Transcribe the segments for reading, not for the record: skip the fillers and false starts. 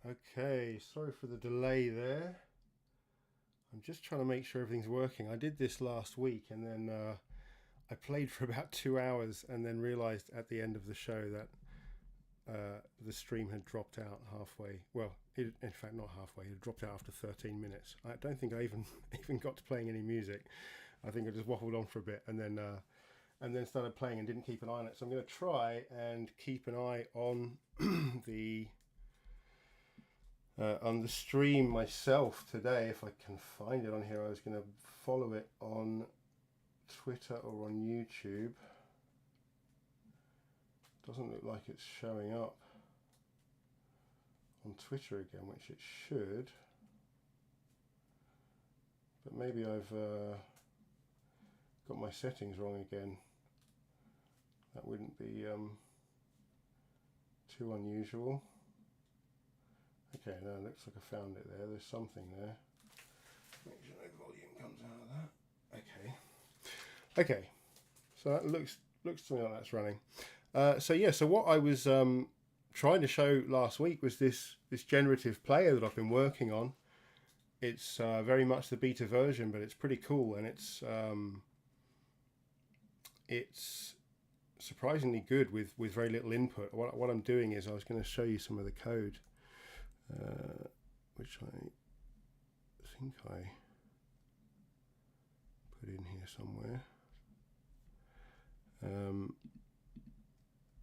Okay, sorry for the delay there. I'm just trying to make sure everything's working. I did this last week and then I played for about 2 hours and then realized at the end of the show that the stream had dropped out halfway. Well, in fact, not halfway. It had dropped out after 13 minutes. I don't think I even got to playing any music. I think I just waffled on for a bit and then started playing and didn't keep an eye on it. So I'm going to try and keep an eye on the stream myself today, if I can find it on here. I was going to follow it on Twitter or on YouTube. Doesn't look like it's showing up on Twitter again, which it should. But maybe I've got my settings wrong again. That wouldn't be too unusual. Okay, no, it looks like I found it there. There's something there. Make sure no volume comes out of that. Okay, so that looks to me like that's running. So what I was trying to show last week was this generative player that I've been working on. It's very much the beta version, but it's pretty cool, and it's surprisingly good with very little input. What I'm doing is I was going to show you some of the code, which I think I put in here somewhere.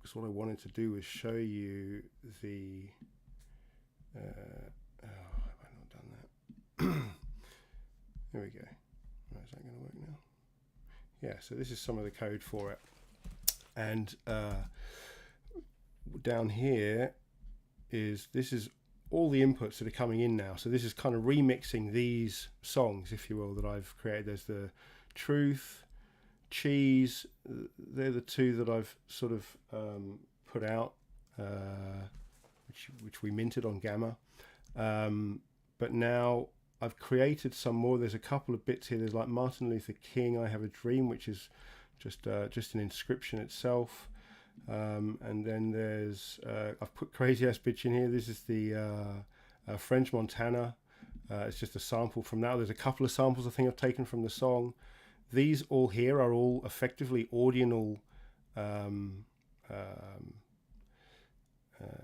Because what I wanted to do was show you the have I not done that? There we go. Right, is that going to work now? Yeah, so this is some of the code for it, and down here is all the inputs that are coming in now. So this is kind of remixing these songs, if you will, that I've created. There's the Truth, Cheese. They're the two that I've sort of put out, which we minted on Gamma. But now I've created some more. There's a couple of bits here. There's like Martin Luther King, I Have a Dream, which is just an inscription itself. And then there's I've put Crazy Ass Bitch in here. This is the French Montana. It's just a sample from that. There's a couple of samples I think I've taken from the song. These all here are all effectively Audional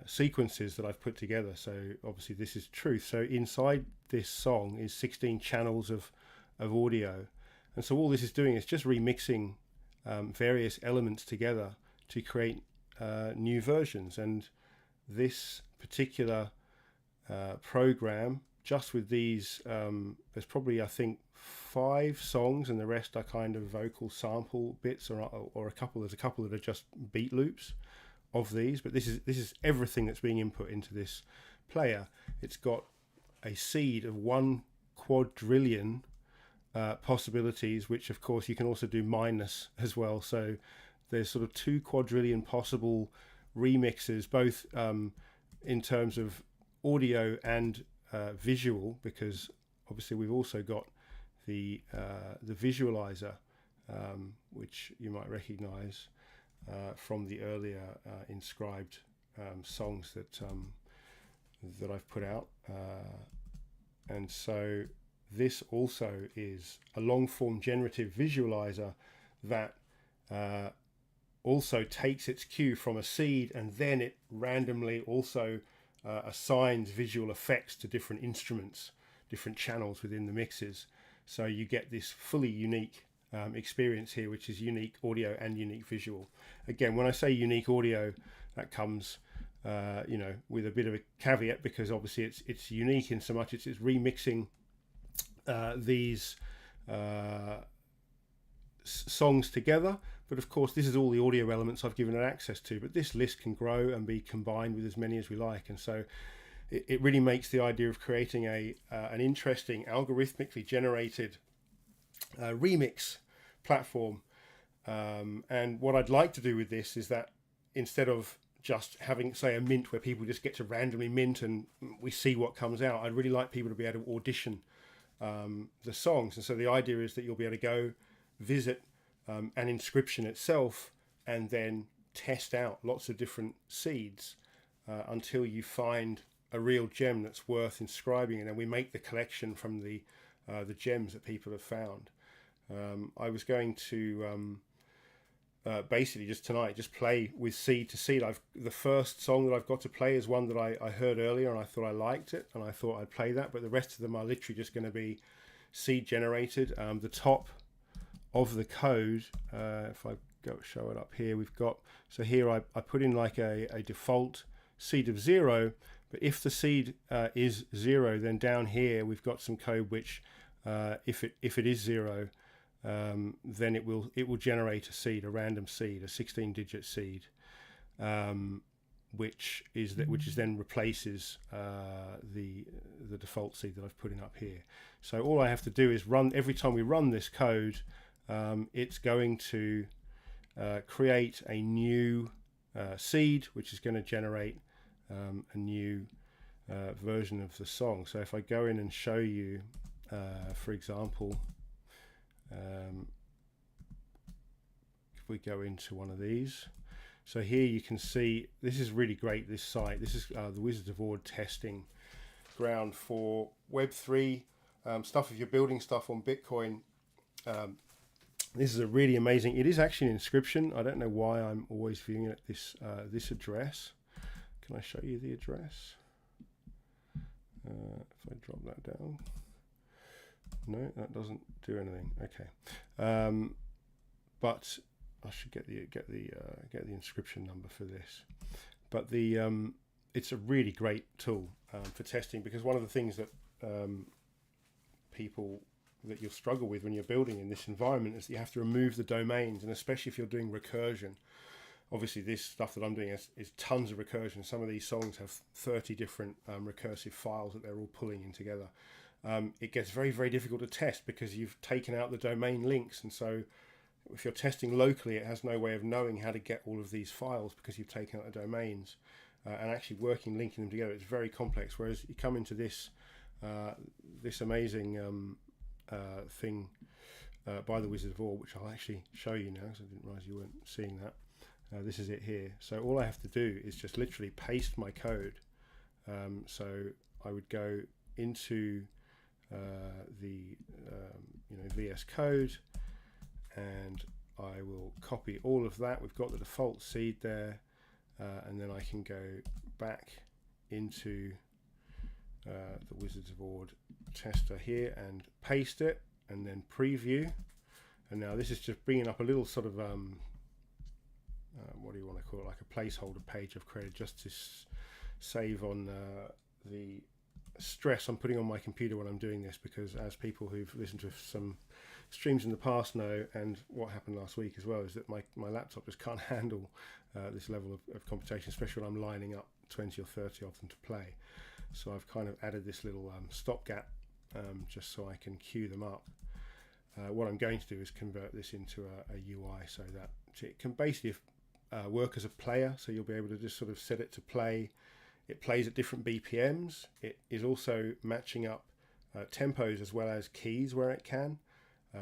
sequences that I've put together. So obviously this is Truth. So inside this song is 16 channels of audio, and so all this is doing is just remixing various elements together to create new versions. And this particular program, just with these, there's probably I think 5 songs, and the rest are kind of vocal sample bits, or there's a couple that are just beat loops of these. But this is everything that's being input into this player. It's got a seed of 1 quadrillion possibilities, which of course you can also do minus as well. So there's sort of 2 quadrillion possible remixes, both in terms of audio and visual, because obviously we've also got the visualizer, which you might recognize from the earlier inscribed songs that I've put out. And so this also is a long form generative visualizer that also takes its cue from a seed, and then it randomly also assigns visual effects to different instruments, different channels within the mixes. So you get this fully unique experience here, which is unique audio and unique visual. Again, when I say unique audio, that comes with a bit of a caveat, because obviously it's unique in so much it's remixing these songs together. But of course this is all the audio elements I've given it access to, but this list can grow and be combined with as many as we like. And so it really makes the idea of creating an interesting algorithmically generated remix platform. And what I'd like to do with this is that instead of just having, say, a mint where people just get to randomly mint and we see what comes out, I'd really like people to be able to audition the songs. And so the idea is that you'll be able to go visit an inscription itself and then test out lots of different seeds until you find a real gem that's worth inscribing, and then we make the collection from the gems that people have found. I was going to basically just tonight just play with seed to seed. The first song that I've got to play is one that I heard earlier, and I thought I liked it, and I thought I'd play that. But the rest of them are literally just going to be seed generated. The top of the code, if I go show it up here, we've got, so here I put in like a default seed of 0, but if the seed is 0, then down here we've got some code which if it is 0, then it will generate a seed, a random seed, a 16-digit seed, which then replaces the default seed that I've put in up here. So all I have to do is run, every time we run this code, it's going to create a new seed, which is going to generate a new version of the song. So if I go in and show you, for example, if we go into one of these, so here you can see, this is really great, this site. This is the Wizards of Ord testing ground for Web3 stuff. If you're building stuff on Bitcoin, this is a really amazing, it is actually an inscription. I don't know why I'm always viewing it at this address. Can I show you the address? If I drop that down. No, that doesn't do anything. Okay, but I should get the inscription number for this. But it's a really great tool for testing, because one of the things that that you'll struggle with when you're building in this environment is that you have to remove the domains, and especially if you're doing recursion. Obviously, this stuff that I'm doing is tons of recursion. Some of these songs have 30 different recursive files that they're all pulling in together. It gets very, very difficult to test because you've taken out the domain links, and so if you're testing locally, it has no way of knowing how to get all of these files because you've taken out the domains, and actually linking them together, it's very complex. Whereas you come into this this amazing thing by the Wizard of Ord, which I'll actually show you now because I didn't realize you weren't seeing that. This is it here. So all I have to do is just literally paste my code. So I would go into the VS Code, and I will copy all of that. We've got the default seed there, and then I can go back into the Wizards of Ord tester here and paste it, and then preview. And now this is just bringing up a little sort of what do you want to call it, like a placeholder page I've created just to save on the stress I'm putting on my computer when I'm doing this, because as people who've listened to some streams in the past know, and what happened last week as well, is that my laptop just can't handle this level of computation, especially when I'm lining up 20 or 30 of them to play. So I've kind of added this little stopgap just so I can queue them up. What I'm going to do is convert this into a UI so that it can basically work as a player. So you'll be able to just sort of set it to play. It plays at different BPMs. It is also matching up tempos as well as keys where it can.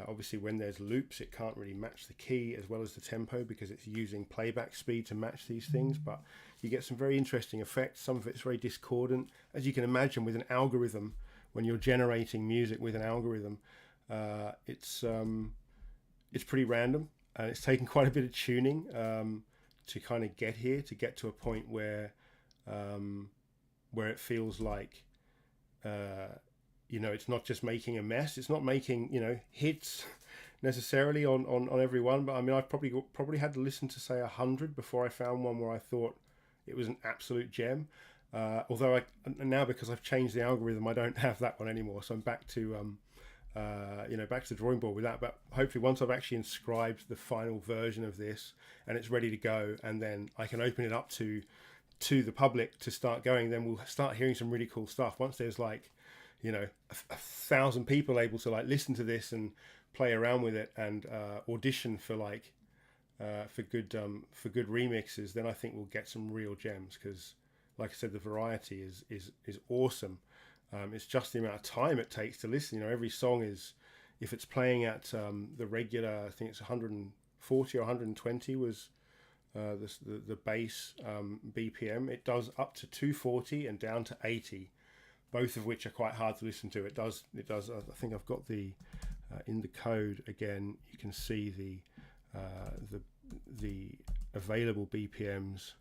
Obviously, when there's loops, it can't really match the key as well as the tempo because it's using playback speed to match these things. But you get some very interesting effects. Some of it's very discordant. As you can imagine, with an algorithm, when you're generating music with an algorithm, it's pretty random, and it's taken quite a bit of tuning to kind of get here, to get to a point where it feels like it's not just making a mess. It's not making hits necessarily on everyone, but I mean, I've probably had to listen to say 100 before I found one where I thought it was an absolute gem. Although now, because I've changed the algorithm, I don't have that one anymore. So I'm back to back to the drawing board with that. But hopefully, once I've actually inscribed the final version of this and it's ready to go, and then I can open it up to the public to start going, then we'll start hearing some really cool stuff. Once there's like, 1,000 people able to like listen to this and play around with it and audition for like for good remixes, then I think we'll get some real gems, because like I said, the variety is awesome. It's just the amount of time it takes to listen. Every song is, if it's playing at the regular, I think it's 140 or 120 was the base BPM. It does up to 240 and down to 80, both of which are quite hard to listen to. It does. I think I've got the in the code again. You can see the available BPMs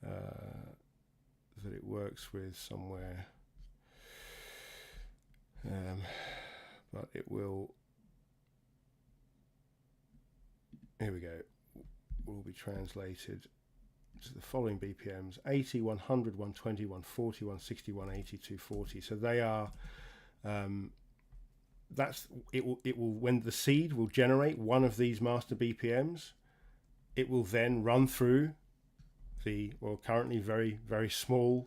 that it works with somewhere, but it will. Here we go. Will be translated to the following BPMs: 80, 100, 120, 140, 160, 180, 240. So they are. That's it. Will when the seed will generate one of these master BPMs, it will then run through the currently very small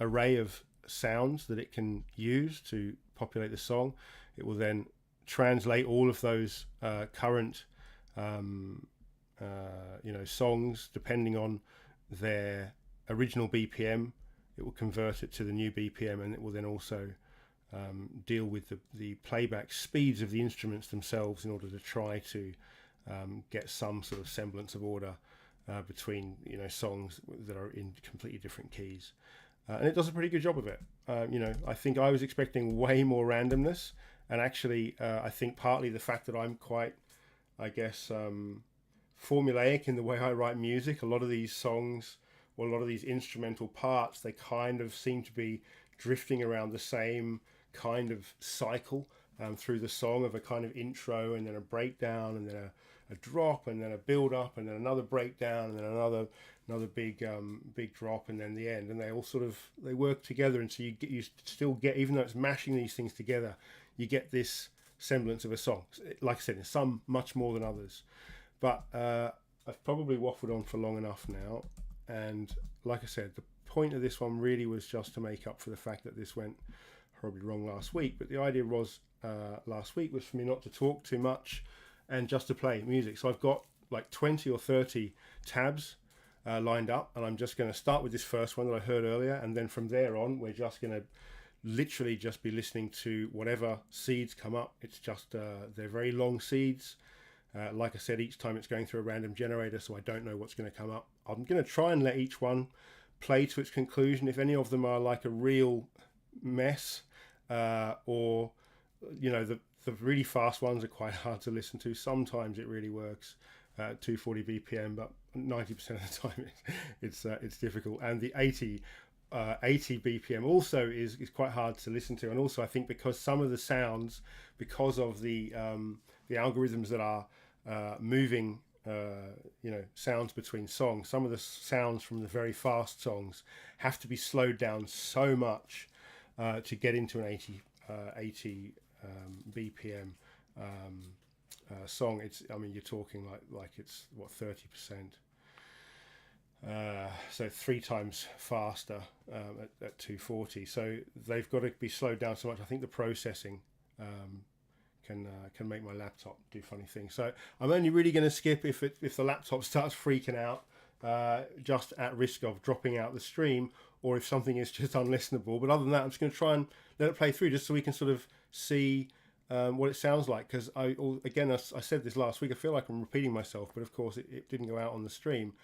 array of sounds that it can use to populate the song. It will then translate all of those current songs depending on their original BPM. It will convert it to the new BPM, and it will then also deal with the playback speeds of the instruments themselves in order to try to get some sort of semblance of order between songs that are in completely different keys. And it does a pretty good job of it. I think I was expecting way more randomness, and actually I think partly the fact that I'm quite, I guess, formulaic in the way I write music. A lot of these songs, or a lot of these instrumental parts, they kind of seem to be drifting around the same kind of cycle through the song, of a kind of intro and then a breakdown and then a drop and then a build up and then another breakdown and then another big drop and then the end, and they all sort of work together, and so you still get, even though it's mashing these things together, you get this semblance of a song. Like I said, there's some much more than others, but I've probably waffled on for long enough now, and like I said, the point of this one really was just to make up for the fact that this went horribly wrong last week. But the idea was last week was for me not to talk too much and just to play music. So I've got like 20 or 30 tabs lined up, and I'm just going to start with this first one that I heard earlier, and then from there on we're just going to literally just be listening to whatever seeds come up. It's just they're very long seeds. Like I said, each time it's going through a random generator, so I don't know what's going to come up. I'm going to try and let each one play to its conclusion. If any of them are like a real mess, or the really fast ones are quite hard to listen to. Sometimes it really works at 240 BPM, but 90% of the time it's difficult. And the 80 BPM also is quite hard to listen to. And also I think because some of the sounds, because of the algorithms that are moving sounds between songs, some of the sounds from the very fast songs have to be slowed down so much to get into an 80 BPM song. You're talking like it's what, 30%, so 3 times faster at 240. So they've got to be slowed down so much. I think the processing can make my laptop do funny things. So I'm only really going to skip if the laptop starts freaking out, just at risk of dropping out the stream, or if something is just unlistenable. But other than that, I'm just going to try and let it play through, just so we can sort of see what it sounds like. Because I said this last week, I feel like I'm repeating myself, but of course it didn't go out on the stream.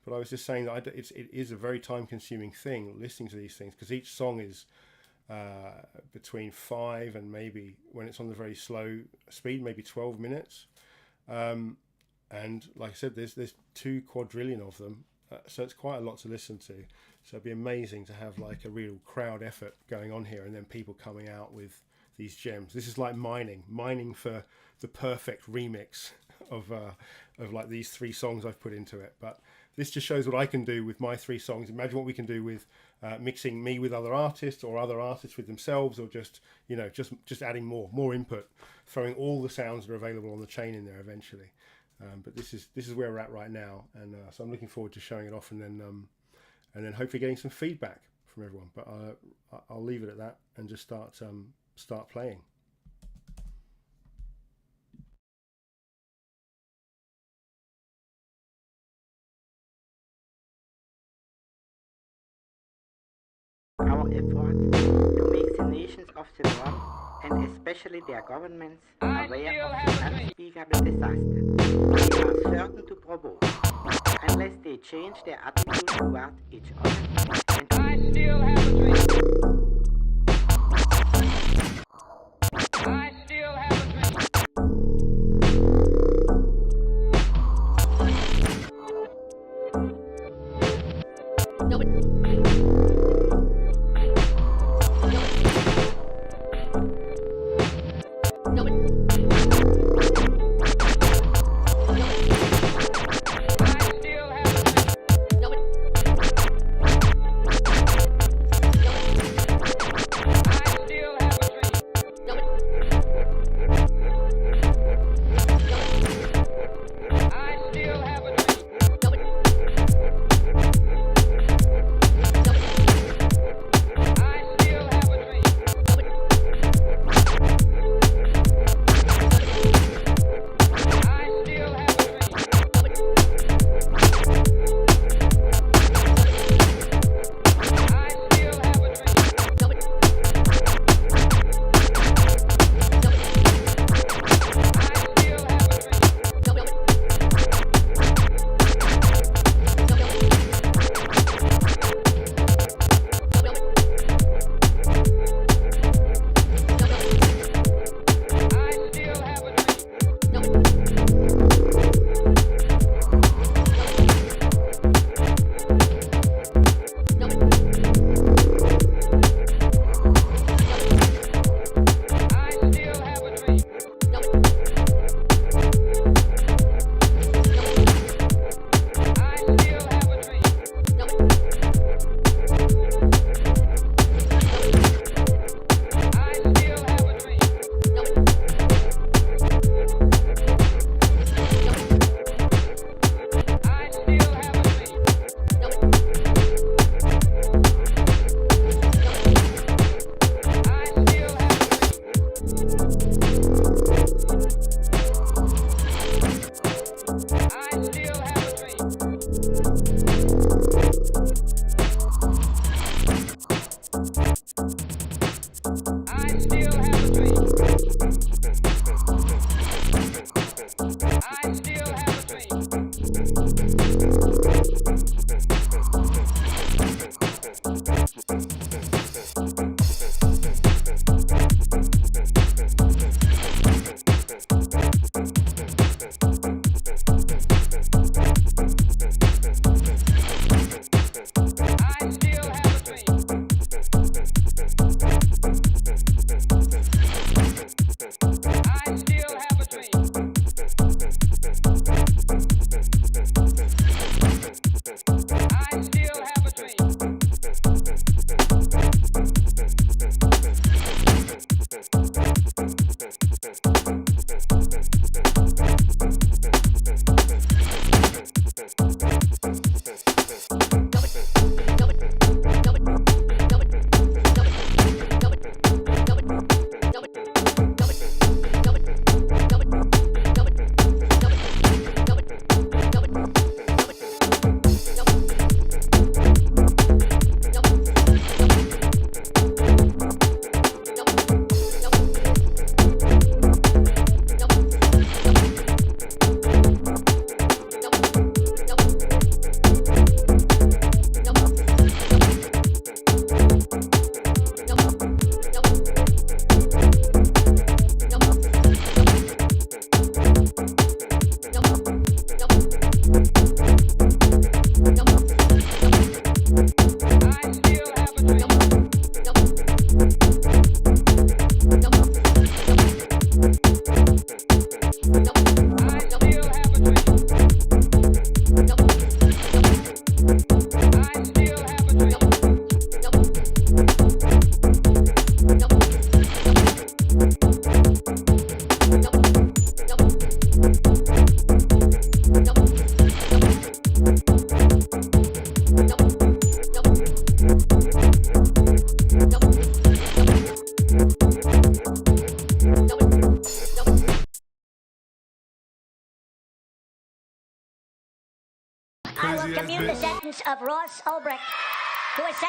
But I was just saying that it is a very time-consuming thing listening to these things, because each song is between 5 and, maybe when it's on the very slow speed, maybe 12 minutes. And like I said, there's 2 quadrillion of them, so it's quite a lot to listen to. So it'd be amazing to have like a real crowd effort going on here, and then people coming out with these gems. This is like mining for the perfect remix of like these 3 songs I've put into it. But this just shows what I can do with my 3 songs. Imagine what we can do with mixing me with other artists, or other artists with themselves, or just adding more input, throwing all the sounds that are available on the chain in there eventually. But this is where we're at right now, and so I'm looking forward to showing it off, and then hopefully getting some feedback from everyone. But I'll leave it at that and just start playing. Our effort to make the nations of the world and especially their governments, aware of the unspeakable disaster they are certain to provoke, unless they change their attitude toward each other and I still have a dream. I still have a dream. I will commute the sentence of Ross Ulbricht, who has said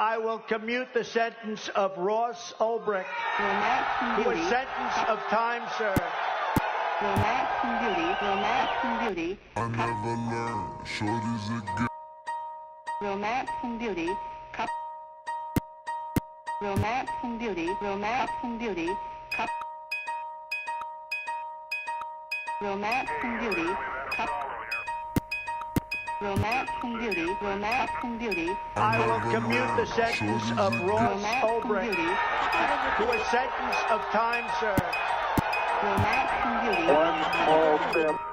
I will commute the sentence of Ross Ulbricht to a sentence of time served. Romance and beauty, romance and beauty, I never learned. Shorty's a gift. romance and beauty, romance and beauty, romance and beauty, romance and beauty, romance and beauty, romance and beauty, I will commute the sentence of Ross romance and Ulbricht beauty, to a sentence of time served. romance and beauty,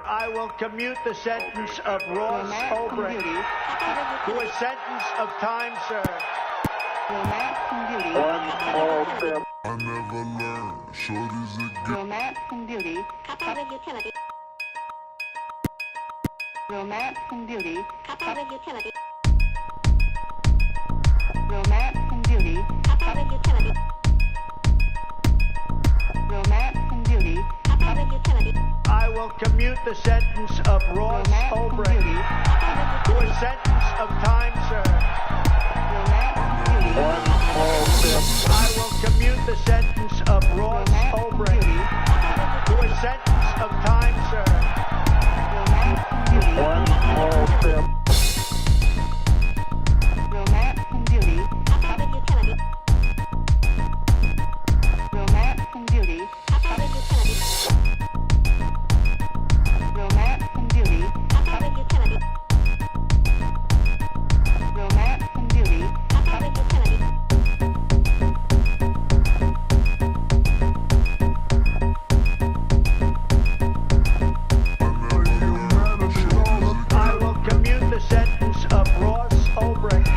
I will commute the sentence of Ross romance and Ulbricht beauty, to a sentence of time served. romance and beauty, I never learned. Shorty's a gift. romance and beauty, romance and beauty, romance and beauty, romance and beauty, I will commute the sentence of Ross romance and Ulbricht beauty, to a sentence of time served. romance and beauty, I will commute the sentence of Ross romance and Ulbricht beauty, to a sentence of time served. romance and beauty, romance and beauty, romance and beauty, romance and beauty, romance and beauty, I will commute the sentence of Ross Ulbricht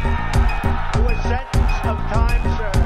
to a sentence of time served.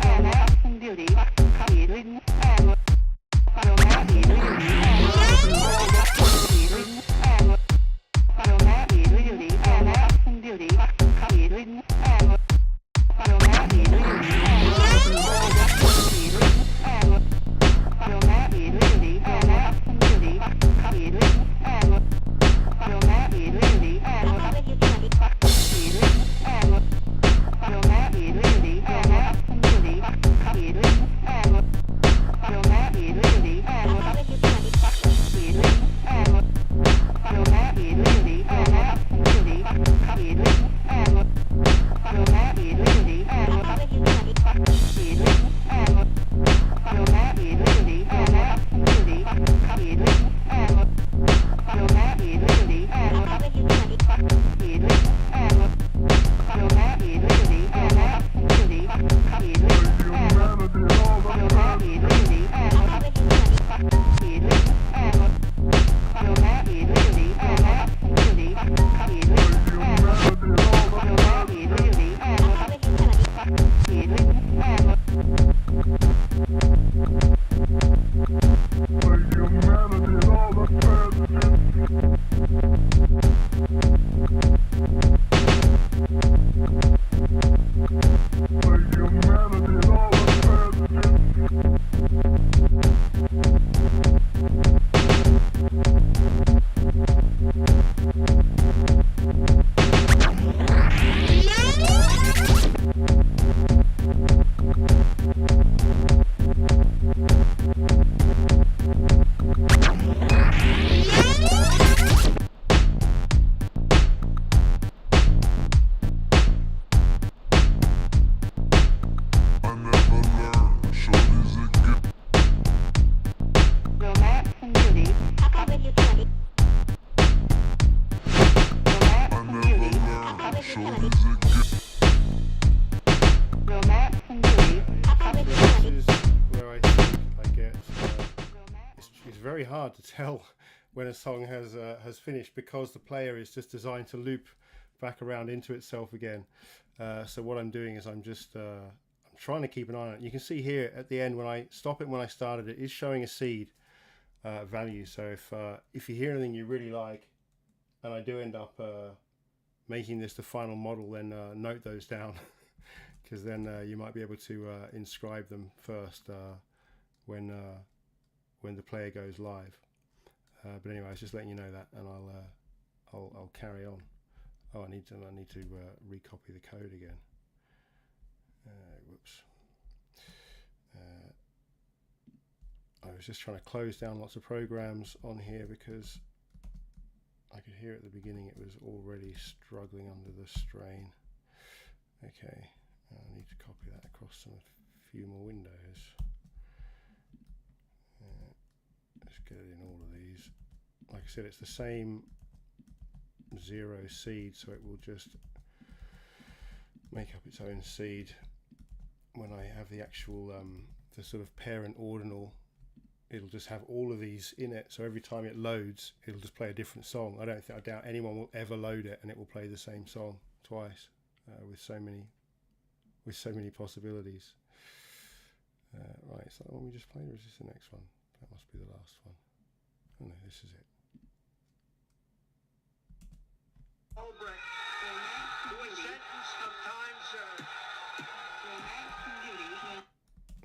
romance and beauty, very hard to tell when a song has finished, because the player is just designed to loop back around into itself again. So what I'm doing is I'm trying to keep an eye on it. You can see here at the end, when I stop it, when I started it, is showing a seed value. So if you hear anything you really like, and I do end up making this the final model, then note those down, because then you might be able to inscribe them first when the player goes live. But anyway, I was just letting you know that, and I'll carry on. Oh, I need to recopy the code again. Whoops. I was just trying to close down lots of programs on here, because I could hear at the beginning it was already struggling under the strain. Okay, I need to copy that across a few more windows. Let's get it in all of these. Like I said, it's the same 0 seed, so it will just make up its own seed when I have the actual the sort of parent ordinal. It'll just have all of these in it, so every time it loads, it'll just play a different song. I doubt anyone will ever load it and it will play the same song twice, with so many possibilities. Right, is that the one we just played, or is this the next one? That must be the last one. Oh no, this is it.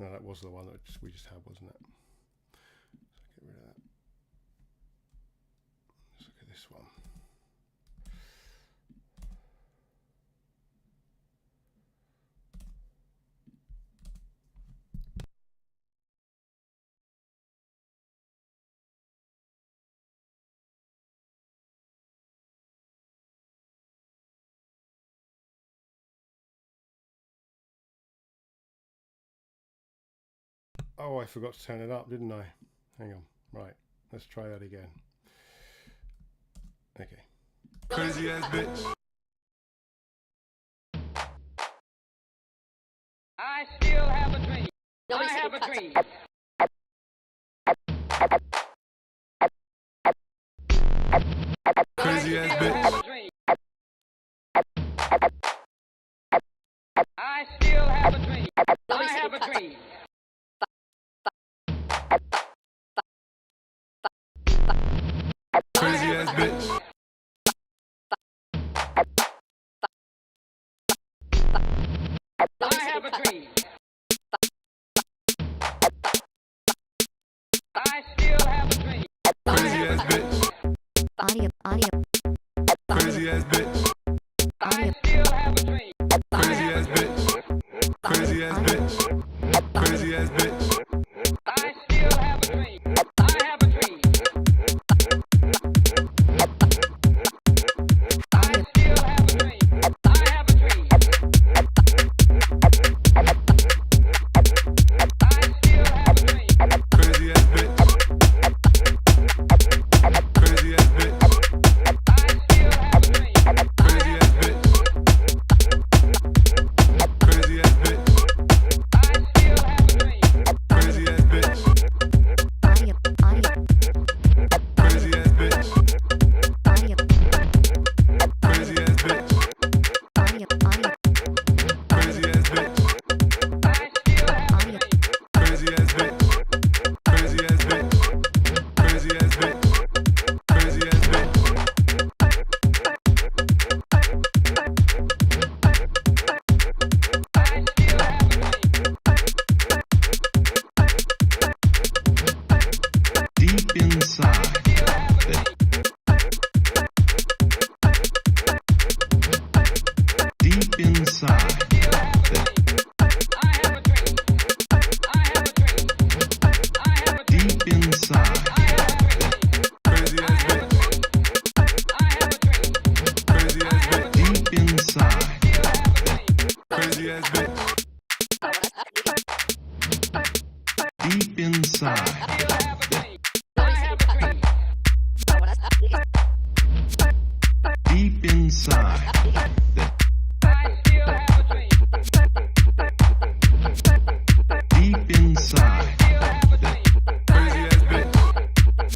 No, that was the one that we just had, wasn't it? So get rid of that. Let's look at this one. Oh, I forgot to turn it up, didn't I? Hang on. Right, let's try that again. Okay. Crazy ass bitch. I still have a dream. I have a dream. Crazy ass bitch. I still have a dream. I have a dream. Crazy ass bitch. I have a dream. I still have a dream. Crazy ass bitch. Audio. Crazy ass bitch. I still have a dream. Crazy ass bitch. Crazy ass bitch. Crazy ass bitch. I still have a dream. I have a dream. I still have a dream. I have a dream. I still have a dream. Crazy ass bitch. Crazy ass bitch. I still have a dream. Crazy ass bitch. Crazy ass bitch. I still have a dream. Crazy ass bitch. Audio. Crazy ass bitch. Audio. Crazy ass bitch. Audio. Crazy ass bitch. I still have a dream. Crazy ass bitch. Crazy ass bitch. Crazy ass bitch. Crazy ass bitch. I still have a dream. Deep inside, Still have a dream. deep inside, Still have a dream. I have a dream. I have a dream. I have a dream. deep inside, I have a dream. Crazy ass bitch. I have a dream. Crazy ass bitch. deep inside, Still have a dream. Crazy ass bitch. deep inside, Still have a dream. I have a dream. deep inside, I still have a dream. deep inside, Still have a dream. Crazy ass bitch.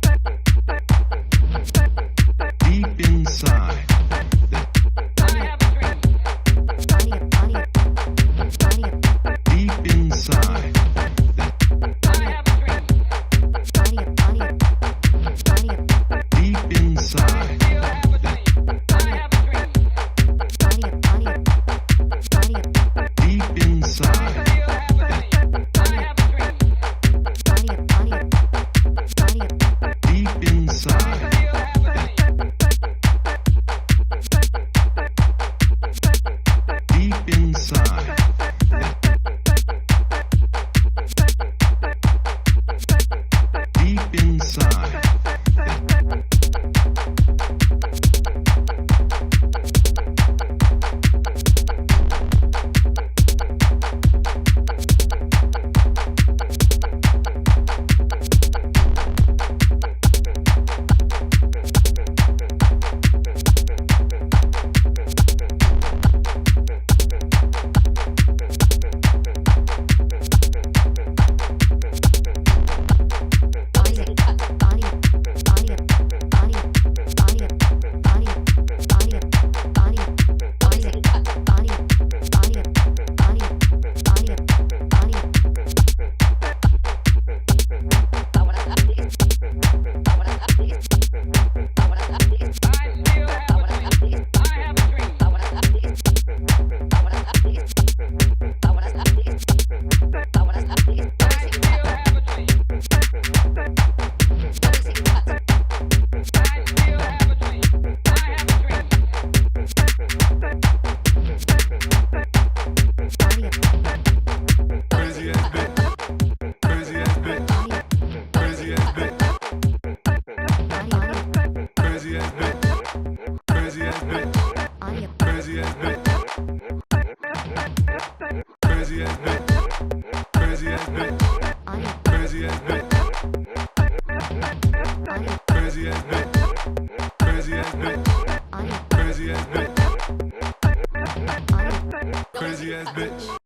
Crazy ass bitch.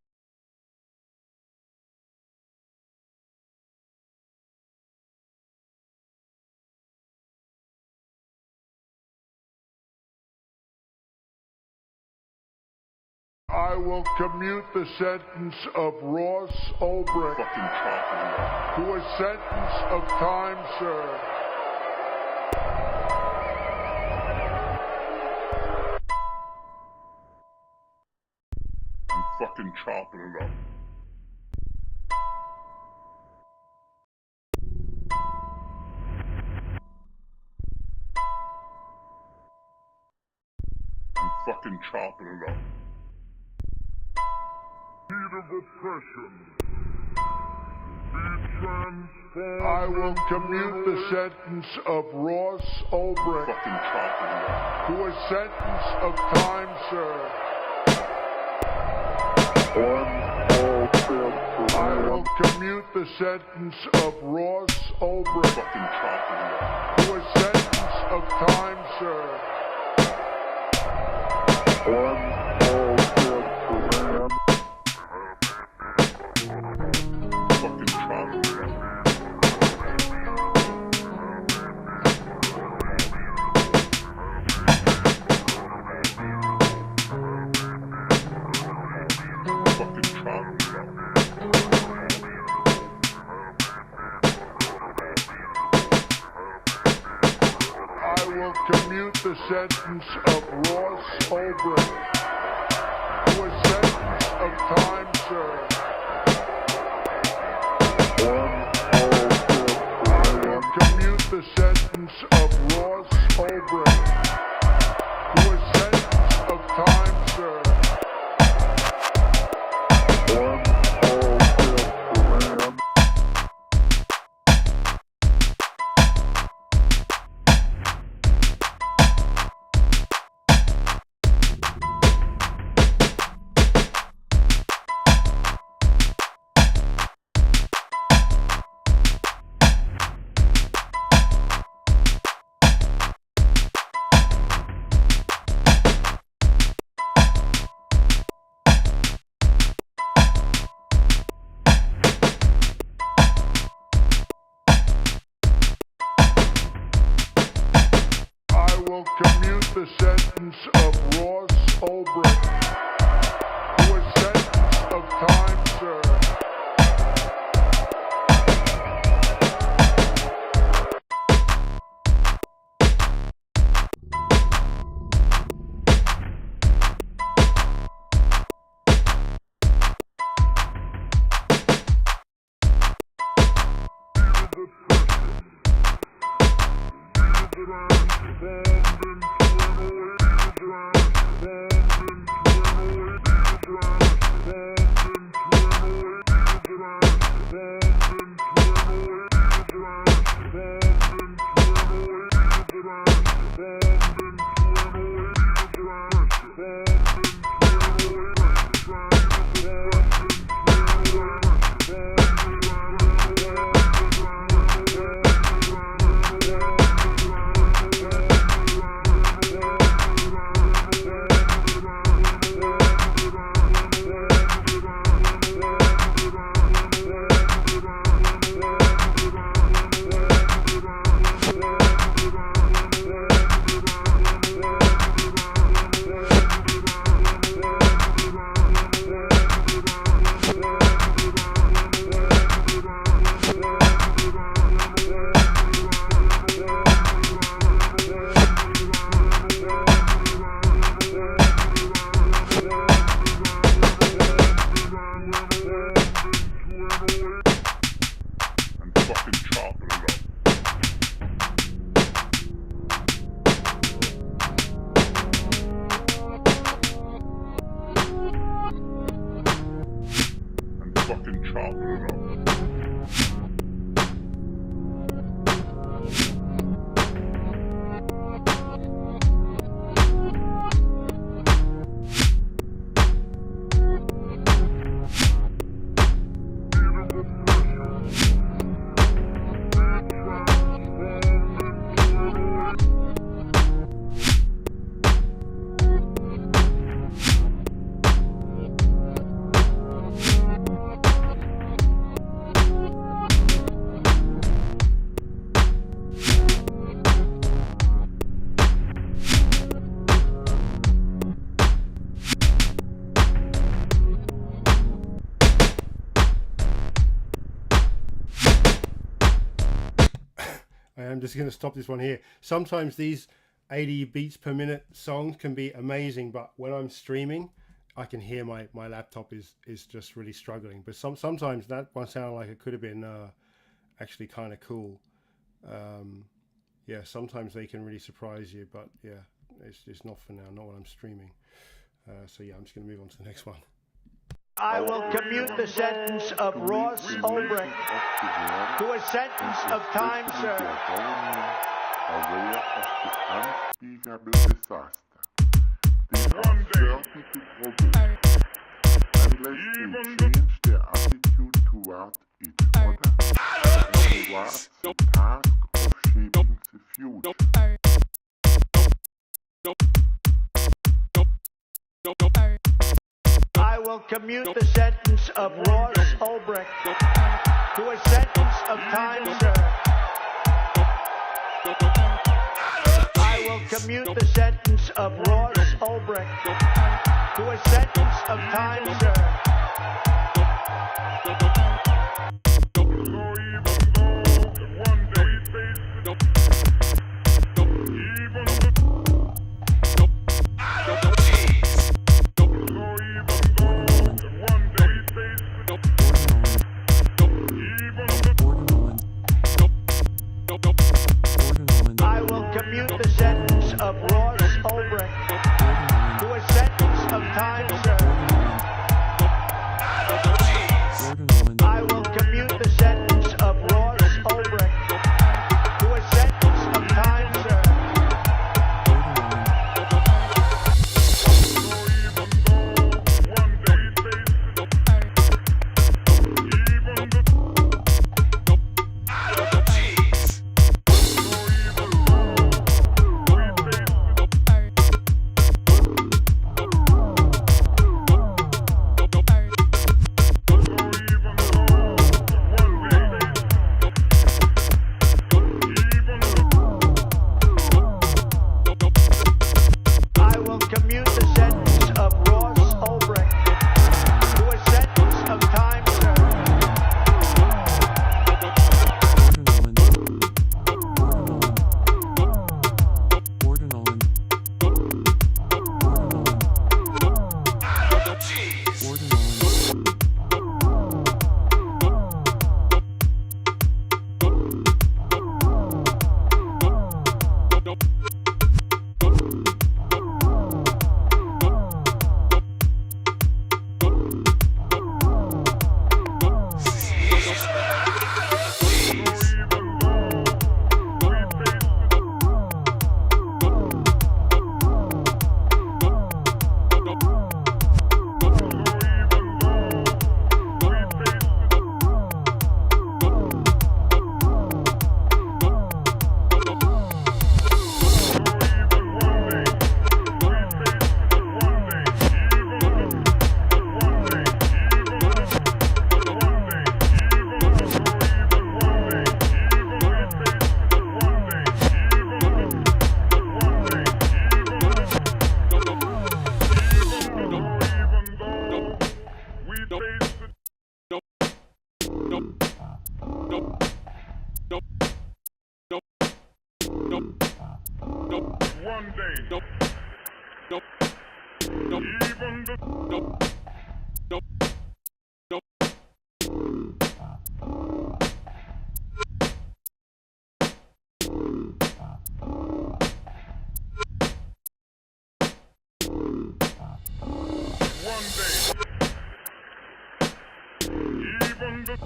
I will commute the sentence of Ross Ulbricht to a sentence of time served. I'm fucking chopping it up. I'm fucking chopping it up. Heat of oppression. Be transformed. I will commute the sentence of Ross Ulbricht Fucking chopping it up. to a sentence of time served. I will commute the sentence of Ross Ulbricht Fucking chopping it up. to a sentence of time served. Fucking chopping it up. Fucking chopping it up. I will commute the sentence of Ross Ulbricht to a sentence of time served. I will commute the sentence of Ross Ulbricht to a sentence of time served. I will commute the sentence of Ross Ulbricht to a sentence of time served. I'm just going to stop this one here. Sometimes these 80 beats per minute songs can be amazing, but when I'm streaming, I can hear my laptop is just really struggling. But sometimes that one sounded like it could have been actually kind of cool. Yeah, sometimes they can really surprise you, but yeah, it's not for now, not when I'm streaming. So yeah, I'm just going to move on to the next one. I will commute the sentence of Ross Ulbricht to a sentence of time served. Aware of the unspeakable disaster. They are certain to provoke, unless they change their attitude toward each other and towards the task of shaping the future. I will commute the sentence of Ross Ulbricht to a sentence of time served. I will commute the sentence of Ross Ulbricht to a sentence of time served. I will commute the sentence of Ross Ulbricht to a sentence of time served. I will One day, even the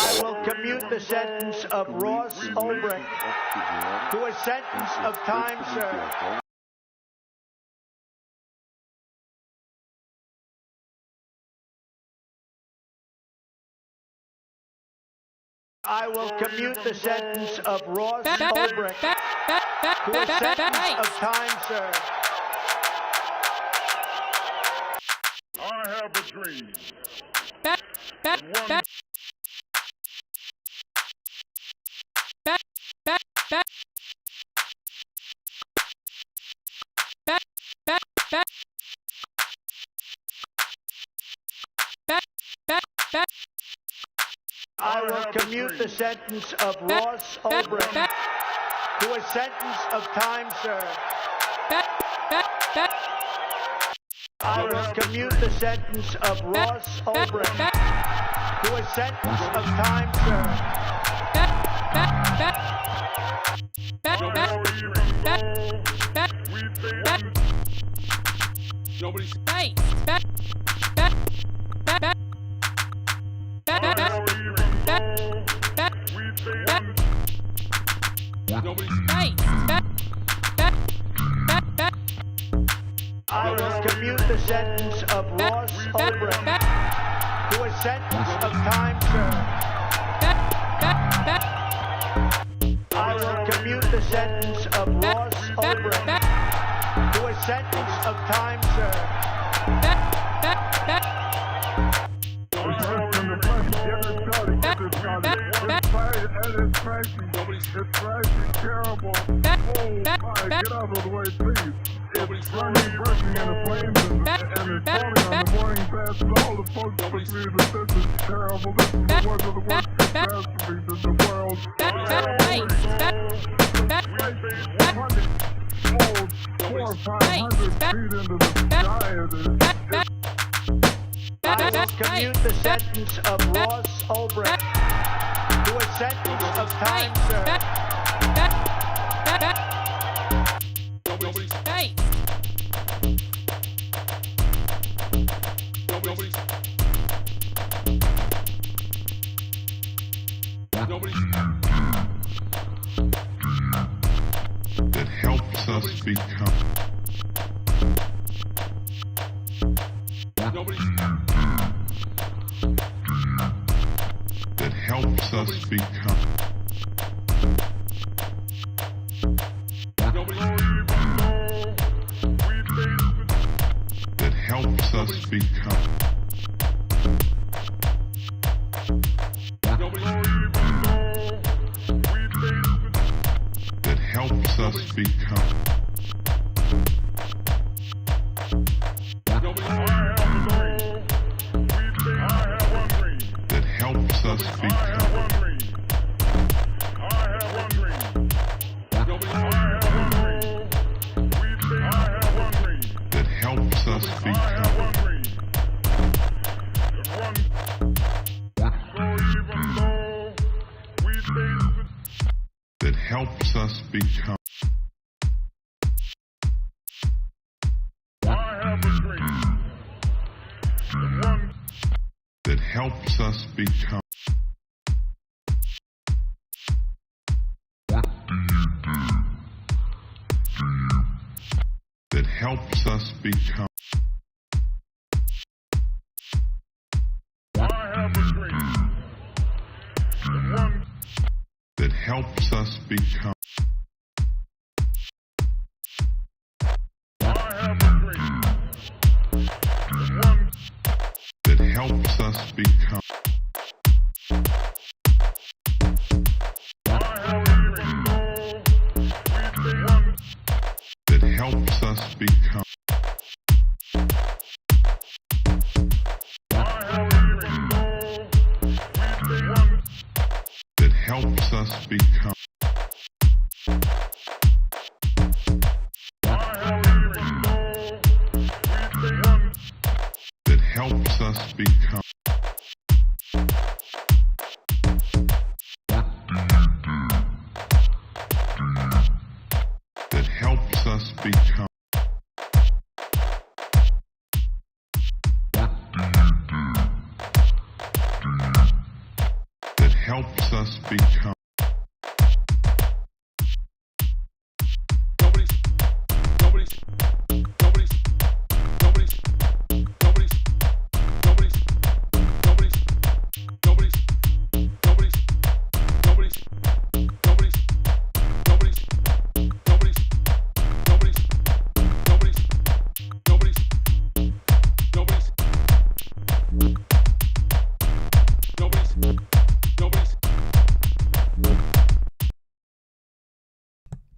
I will commute the sentence of Ross Ulbricht to a sentence of time served. I will commute the sentence of Ross Ulbricht to a sentence of time served. I have a dream. I will commute the sentence of Ross Ulbricht to a sentence of time served. I will commute the sentence of Ross Ulbricht to a sentence of time served. Nobody's. Hey! I will commute the sentence of Ross Ulbricht to a sentence of time served. I will commute the sentence of Ross Ulbricht to a sentence of time served. It's crashing terrible. Oh my, get out of the way, please. It's running, bursting in the flames, and it's falling on the morning path. And all the folks believe that this is terrible. This is one of the worst catastrophes in the world. Oh, 400 or 500 feet into the sky. I will commute the sentence of Ross Ulbricht to a sentence of time served. That helps us become. That helps us become. That helps us become. That helps us become. That helps us become. That helps us become. That helps us become. That helps us become. That helps us become. That helps us become. That helps us become. That helps us become. That helps us become. That helps us become. That helps us become. That helps us become.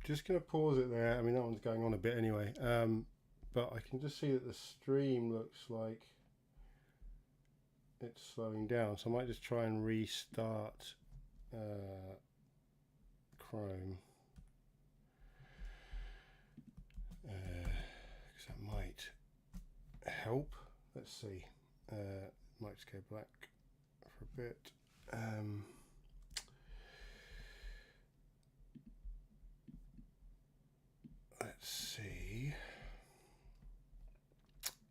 Just going to pause it there. I mean, that one's going on a bit anyway, but I can just see that the stream looks like it's slowing down, so I might just try and restart Chrome, because that might help. Let's see. Might just go black for a bit. Let's see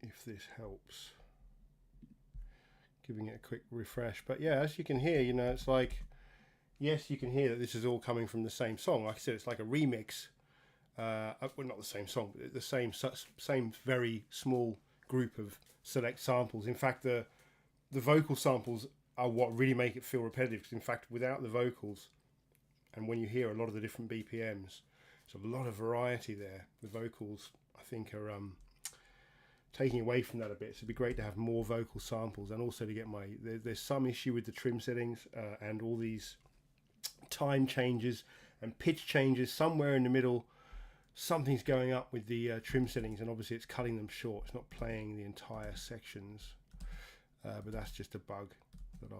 if this helps. Giving it a quick refresh, but yeah, as you can hear, you know, it's like yes, you can hear that this is all coming from the same song. Like I said, it's like a remix. Well, not the same song, but the same very small group of select samples. In fact, the vocal samples are what really make it feel repetitive. Because in fact, without the vocals, and when you hear a lot of the different BPMs, there's a lot of variety there. The vocals, I think, are taking away from that a bit. So it'd be great to have more vocal samples, and also to get there's some issue with the trim settings and all these time changes and pitch changes. Somewhere in the middle, something's going up with the trim settings, and obviously it's cutting them short. It's not playing the entire sections, but that's just a bug that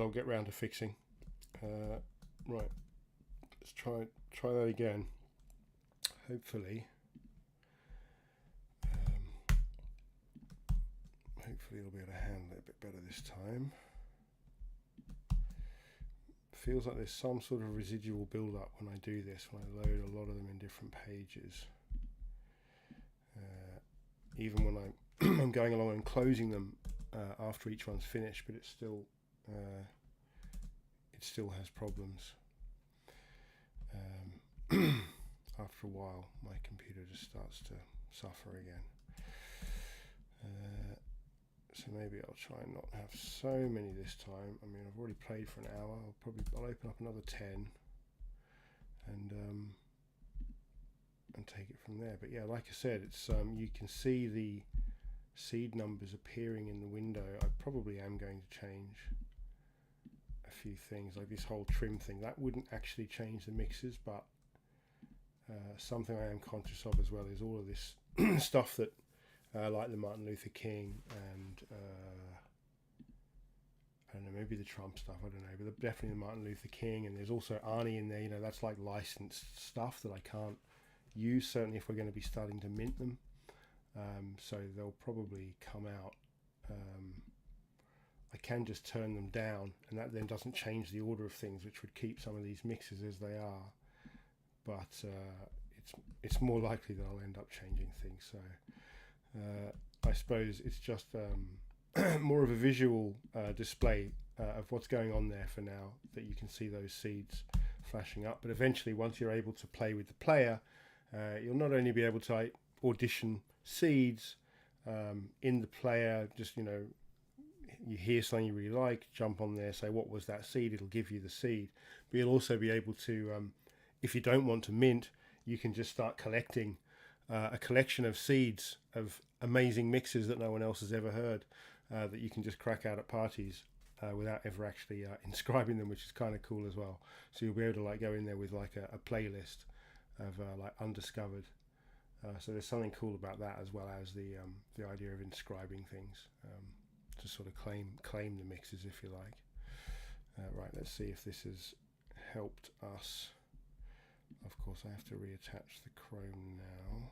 I'll get round to fixing. Right, let's try that again. Hopefully it'll be able to handle it a bit better this time. Feels like there's some sort of residual build-up when I do this, when I load a lot of them in different pages. Even when I'm going along and closing them after each one's finished, but it still has problems. After a while, my computer just starts to suffer again. So maybe I'll try and not have so many this time. I mean, I've already played for an hour. I'll open up another 10 and take it from there. But yeah, like I said, it's you can see the seed numbers appearing in the window. I probably am going to change a few things, like this whole trim thing. That wouldn't actually change the mixes, but something I am conscious of as well is all of this stuff that like the Martin Luther King and I don't know, maybe the Trump stuff, I don't know, but definitely the Martin Luther King, and there's also Arnie in there, you know, that's like licensed stuff that I can't use, certainly if we're going to be starting to mint them. So they'll probably come out. I can just turn them down, and that then doesn't change the order of things, which would keep some of these mixes as they are, but it's more likely that I'll end up changing things. So I suppose it's just more of a visual display of what's going on there for now, that you can see those seeds flashing up. But eventually, once you're able to play with the player, you'll not only be able to audition seeds in the player, just, you know, you hear something you really like, jump on there, say what was that seed, it'll give you the seed. But you'll also be able to, if you don't want to mint, you can just start collecting a collection of seeds of amazing mixes that no one else has ever heard, that you can just crack out at parties without ever actually inscribing them, which is kind of cool as well. So you'll be able to go in there with like a playlist of undiscovered. So there's something cool about that, as well as the idea of inscribing things, to sort of claim the mixes, if you like. Right, let's see if this has helped us. Of course, I have to reattach the Chrome now.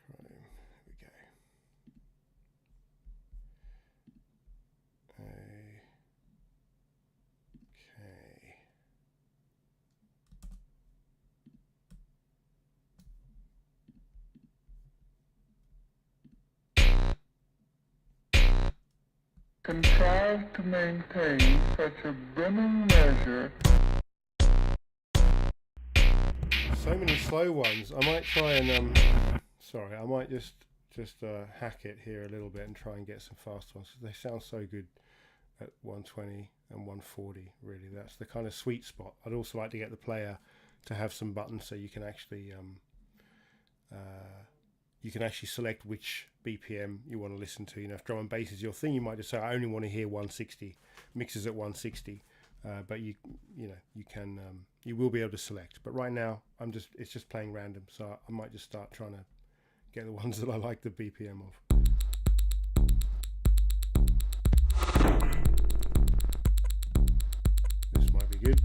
Chrome, here we go. Okay. Contrive to maintain such a brimming measure. So many slow ones. I might try and sorry, I might just hack it here a little bit and try and get some fast ones. They sound so good at 120 and 140. Really, that's the kind of sweet spot. I'd also like to get the player to have some buttons so you can actually select which BPM you want to listen to. You know, if drum and bass is your thing, you might just say, I only want to hear 160 mixes at 160. But you will be able to select. But right now, it's just playing random. So I might just start trying to get the ones that I like the BPM of. This might be good.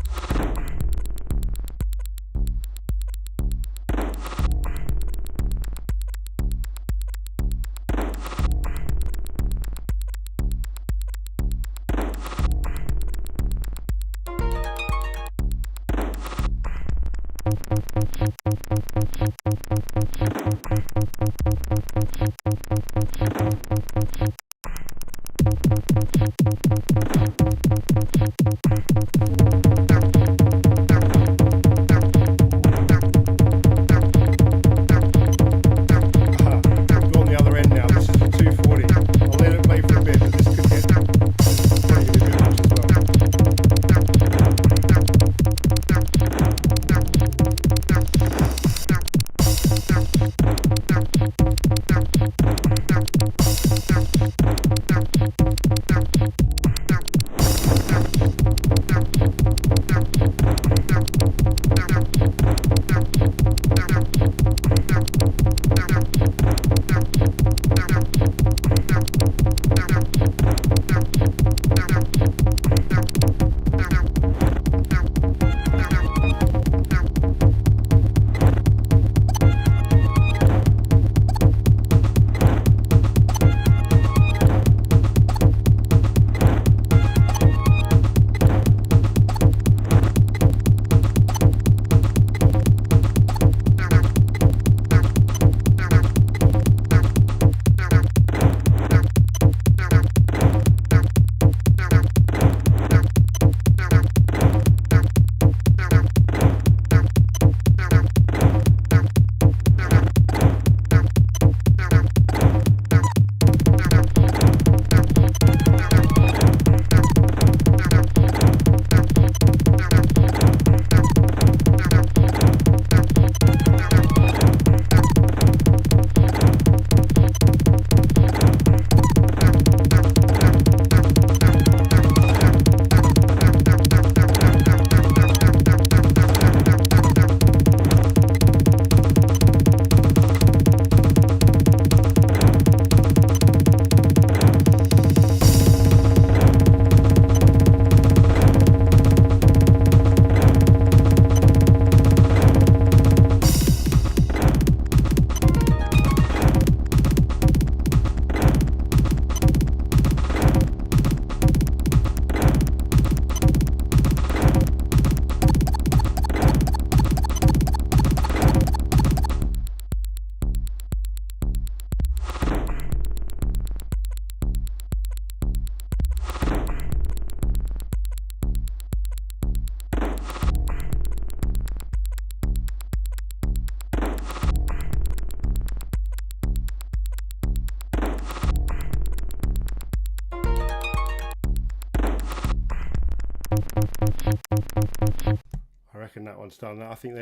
reckon that one's done. I think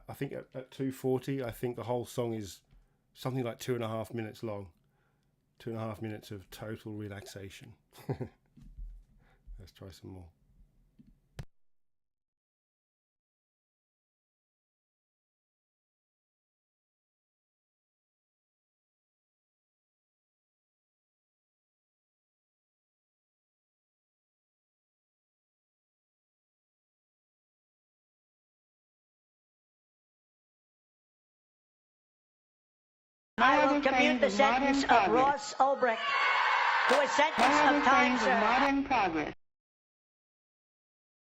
I think at 2:40, I think the whole song is something like 2.5 minutes long. 2.5 minutes of total relaxation. Let's try some more. I will commute the sentence of Ross Ulbricht to a sentence of time served. Modern progress.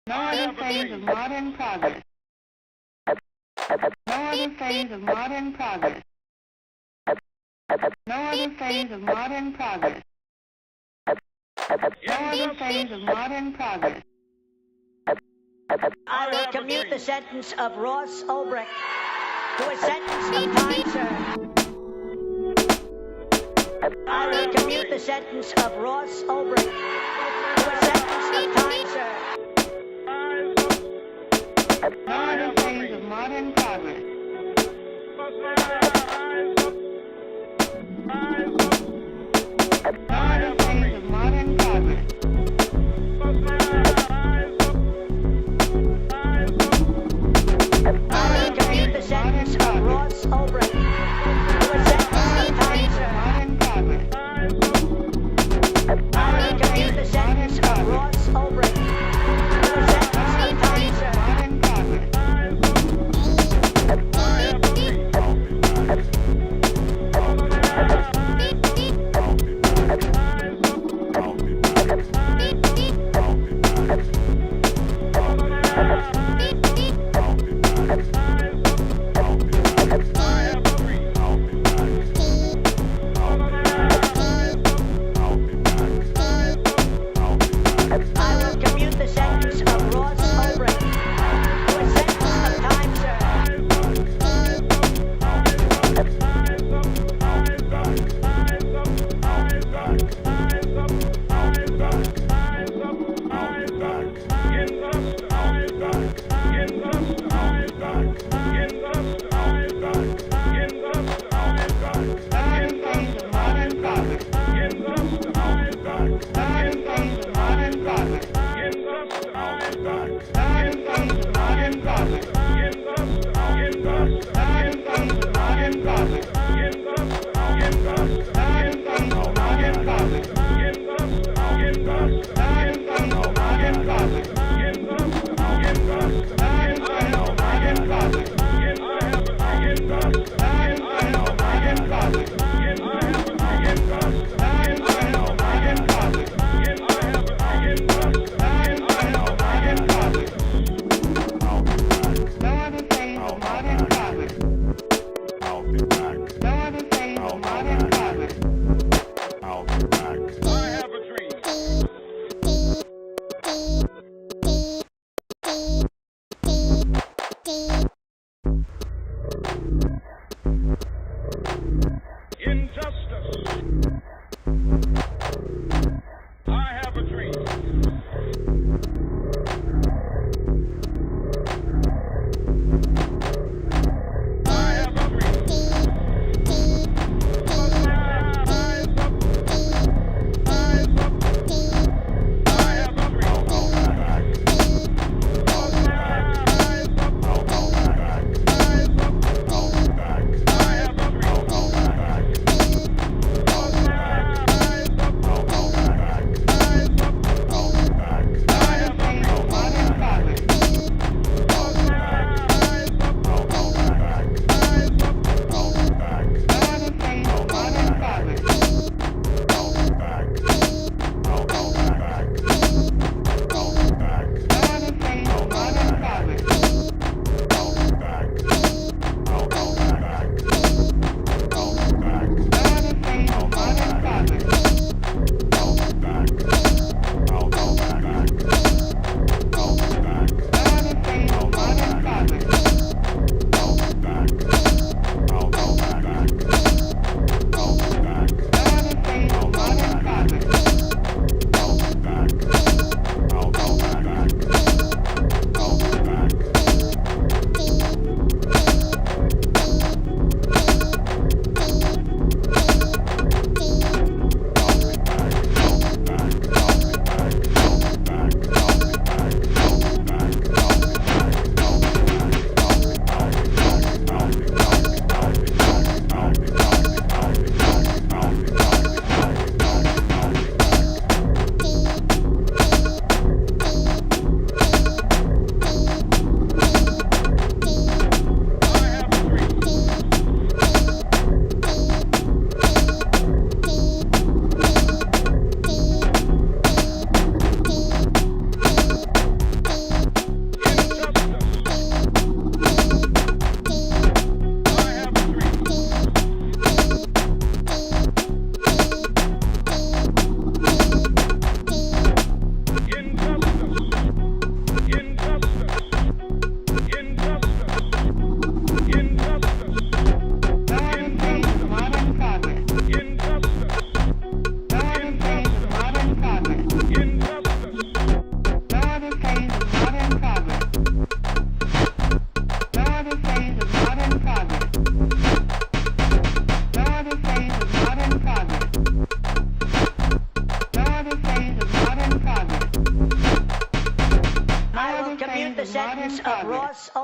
No other phase of modern progress. No other phase of modern progress. No other phase of modern progress. No other phase of modern progress. I will commute the sentence of Ross Ulbricht to a sentence of time served. I will commute the sentence of Ross Ulbricht to a sentence of time served. No other phase of modern progress. No other phase of modern progress. I will commute the sentence of Ross Ulbricht to a sentence of time served. I will commute the sentence of Ross Ulbricht to a sentence of time served.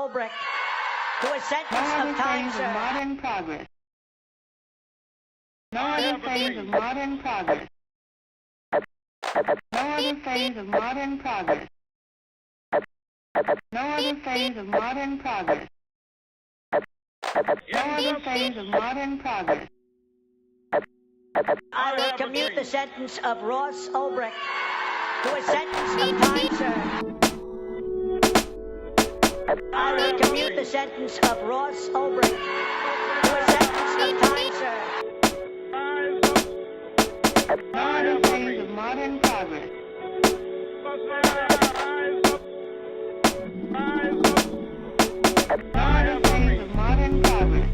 Albrecht to a sentence of time served. Modern progress. No other phase of modern progress. No other phase of modern progress. No other phase of modern progress. No other phase of modern progress. I will commute the sentence of Ross Ulbricht to a sentence of time served. I will commute the sentence of Ross Ulbricht to a sentence of time served. No other phase of modern progress. No other phase of modern progress.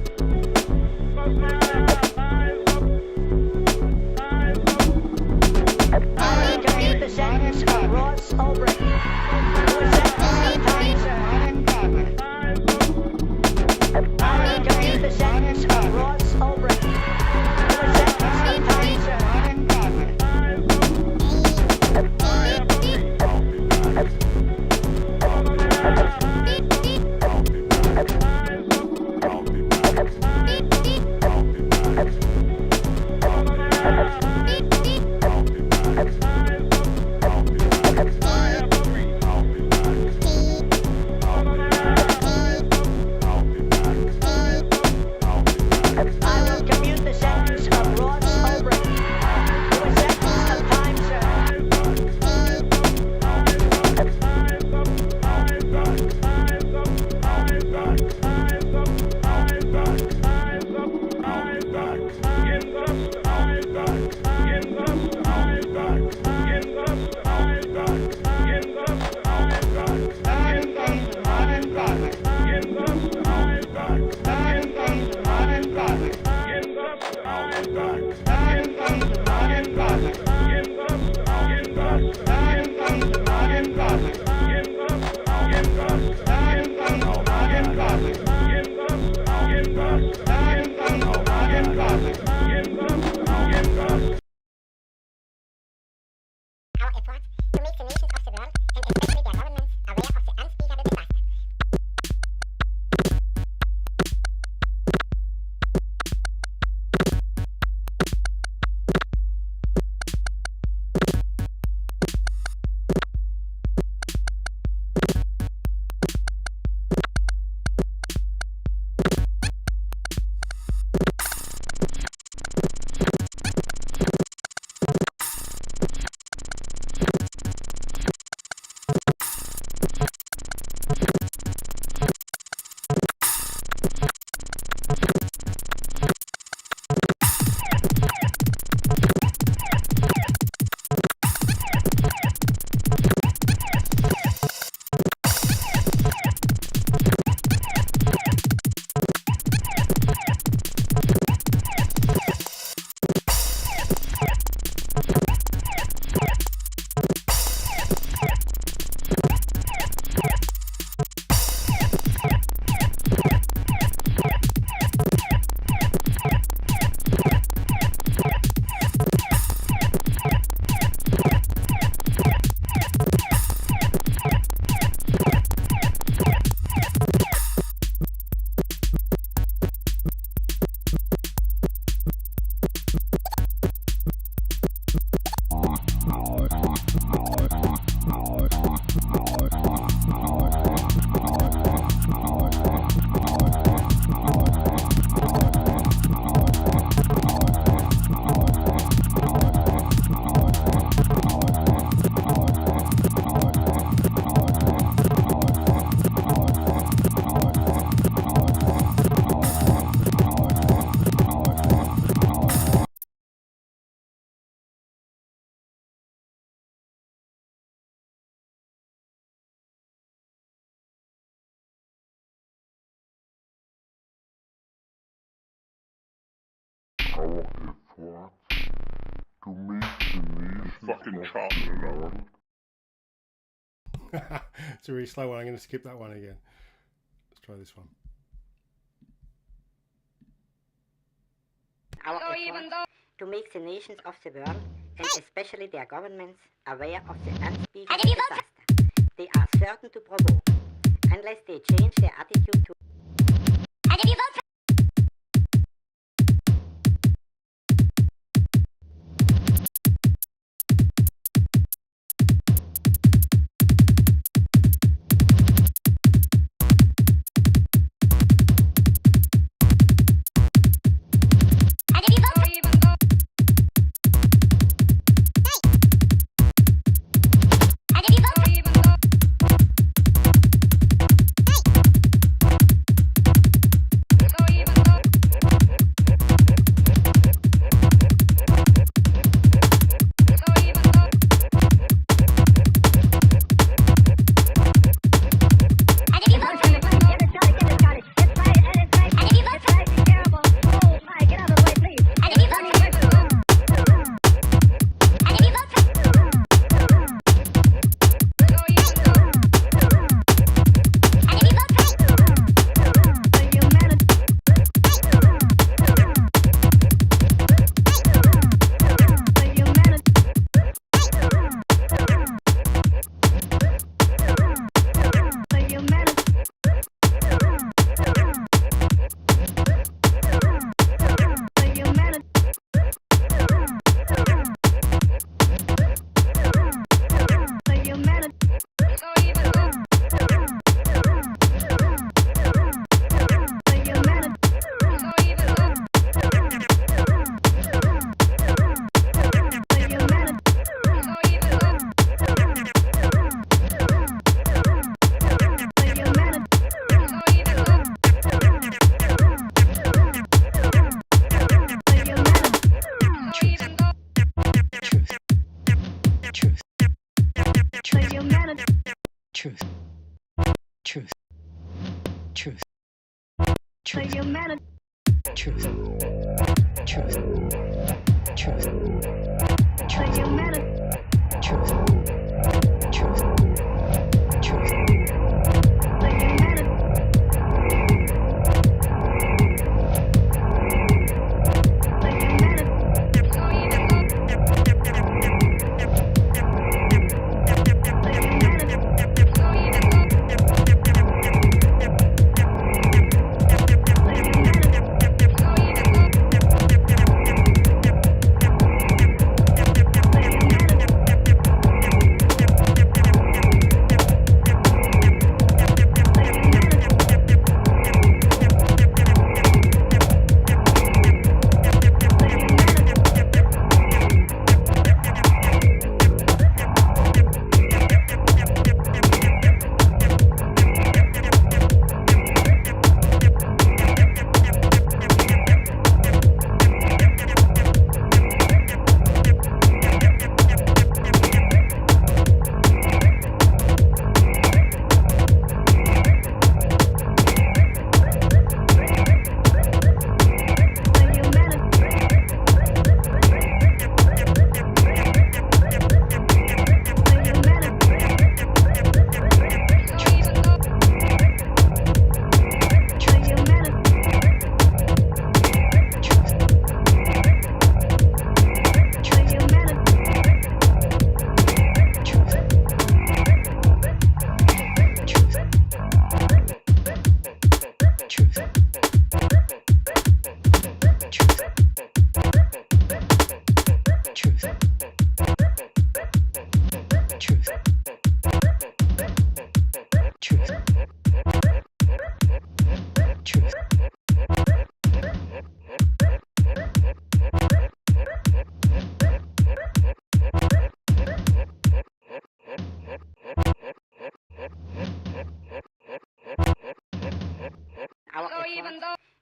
I will commute the sentence of Ross Ulbricht to a sentence of time served. I will commute the sentence of Ross Ulbricht to a sentence of time served. our effort to make the nation Fucking chocolate. It's a really slow one. I'm going to skip that one again. Let's try this one. Our effort to make the nations of the world, and especially their governments, aware of the unspeakable disaster they are certain to provoke, unless they change their attitude to. And if you vote for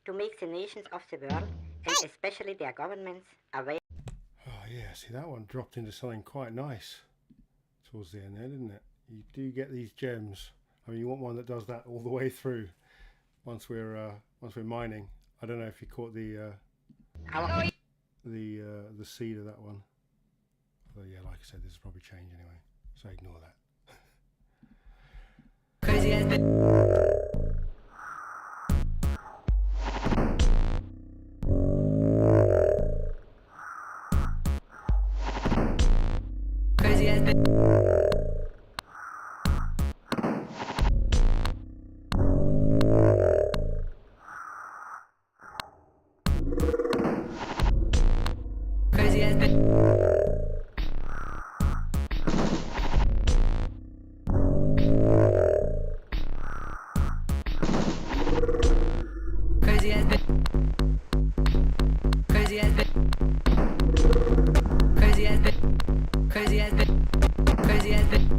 to make the nations of the world, and especially their governments, aware. Oh yeah, see that one dropped into something quite nice towards the end there, didn't it? You do get these gems. I mean, you want one that does that all the way through. Once we're mining. I don't know if you caught the seed of that one. Although yeah, like I said, this is probably change anyway, so ignore that. Crazy ass bitch. Crazy ass bitch. Crazy ass bitch. Crazy ass bitch.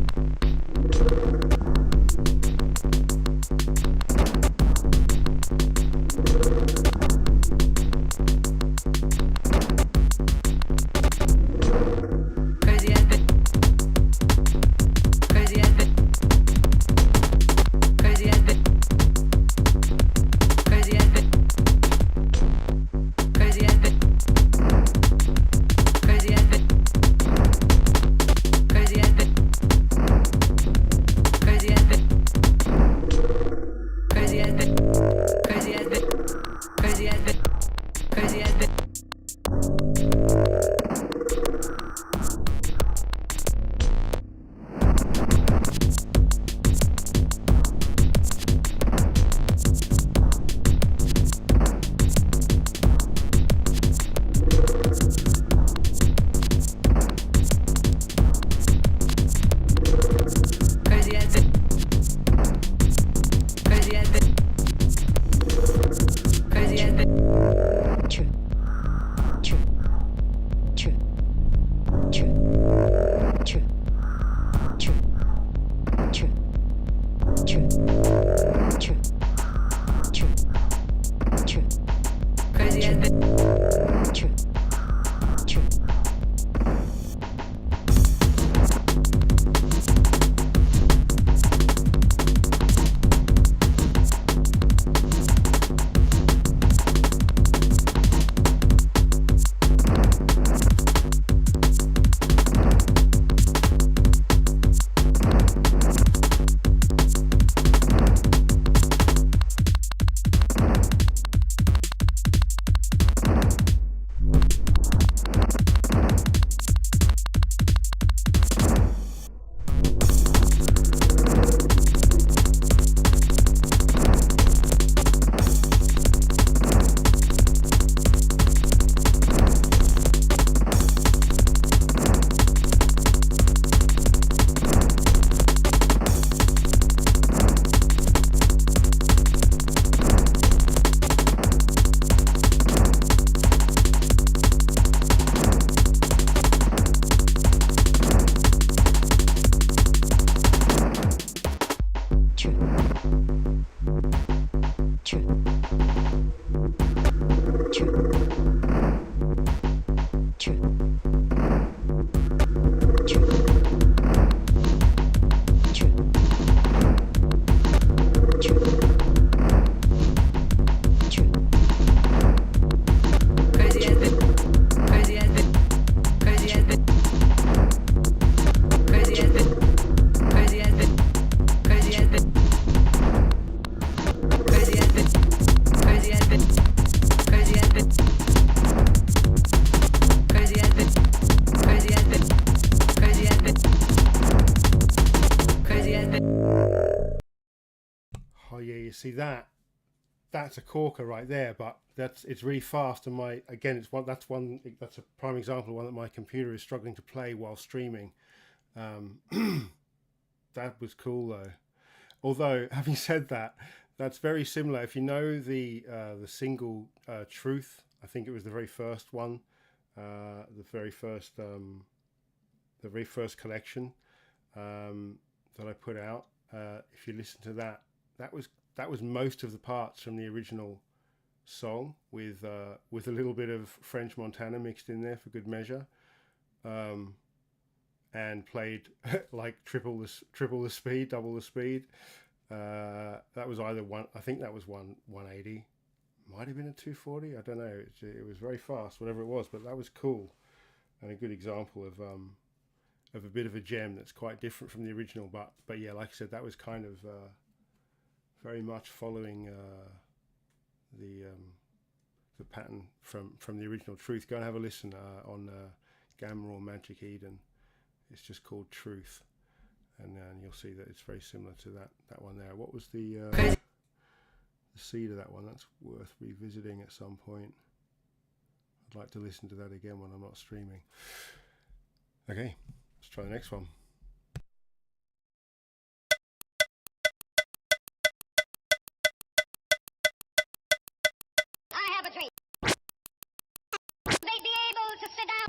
See that's a corker right there, but it's really fast, and that's a prime example of one that my computer is struggling to play while streaming. That was cool though. Although, having said that, that's very similar. If you know the single Truth, I think it was the very first one, the very first collection that I put out. If you listen to that, that was most of the parts from the original song, with a little bit of French Montana mixed in there for good measure, and played like triple the speed, double the speed. That was either one. I think that was 180. Might have been a 240. I don't know. It was very fast, whatever it was. But that was cool, and a good example of a bit of a gem that's quite different from the original. But yeah, like I said, that was kind of very much following the pattern from the original Truth. Go and have a listen on Gamma or Magic Eden. It's just called Truth, and you'll see that it's very similar to that one there. What was the seed of that one? That's worth revisiting at some point. I'd like to listen to that again when I'm not streaming. Okay, let's try the next one. They'd be able to sit down.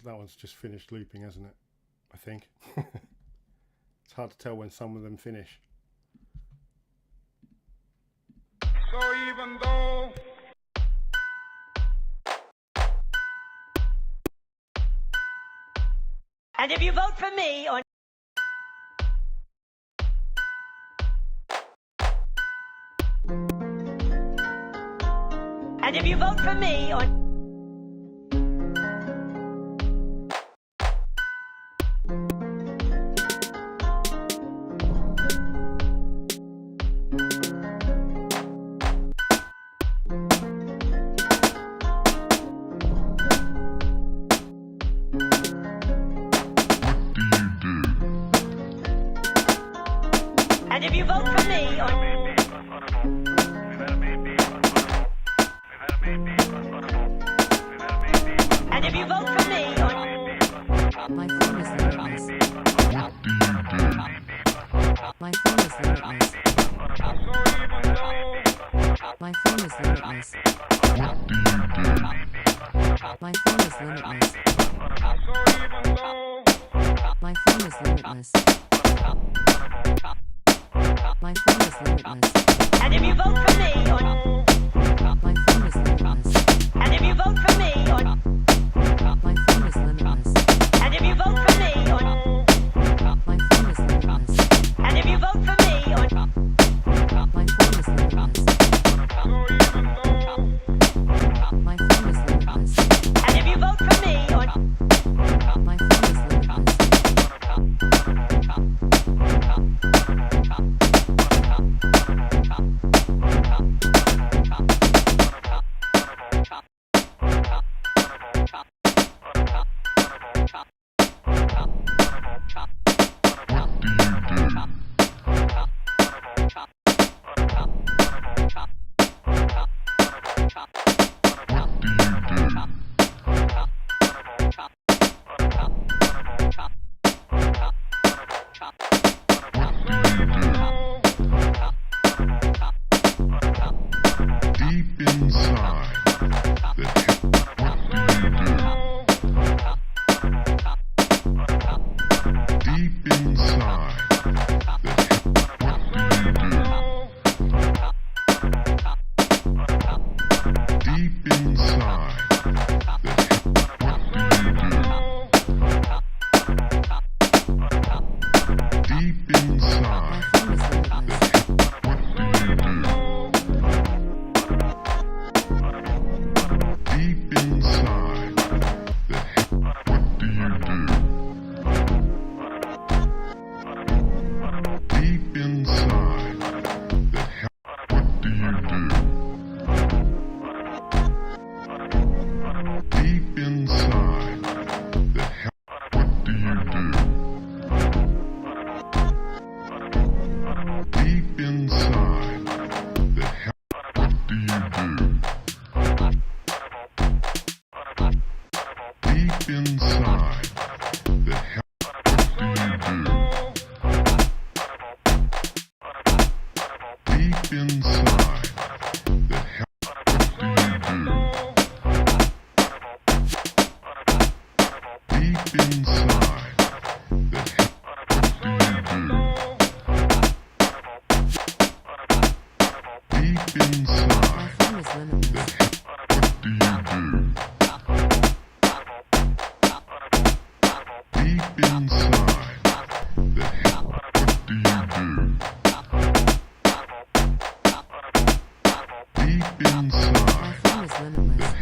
that one's just finished looping, hasn't it? I think. It's hard to tell when some of them finish. So even though and if you vote for me on and if you vote for me on and if you vote for me on and if you vote for me on My phone is My phone is limitless. My phone is limitless. My phone is limitless. My phone is limitless. My phone is limitless. And if you vote for me on My phone is limitless. and if you vote for me on My phone is limitless. and if you vote for me on My phone is limitless. and if you vote for me on My phone is limitless. My phone is limitless. and if you vote for me on My phone is limitless. Deep inside the Deep inside the Deep inside the Deep inside My phone is limitless. Deep inside the what do you do? Deep inside the what do you do? Deep inside the what do you do? Deep inside the what do you do? Deep inside the Deep inside the Deep inside the Deep inside My phone is limitless. do you do? Deep inside the what do you do? Deep inside My phone is limitless.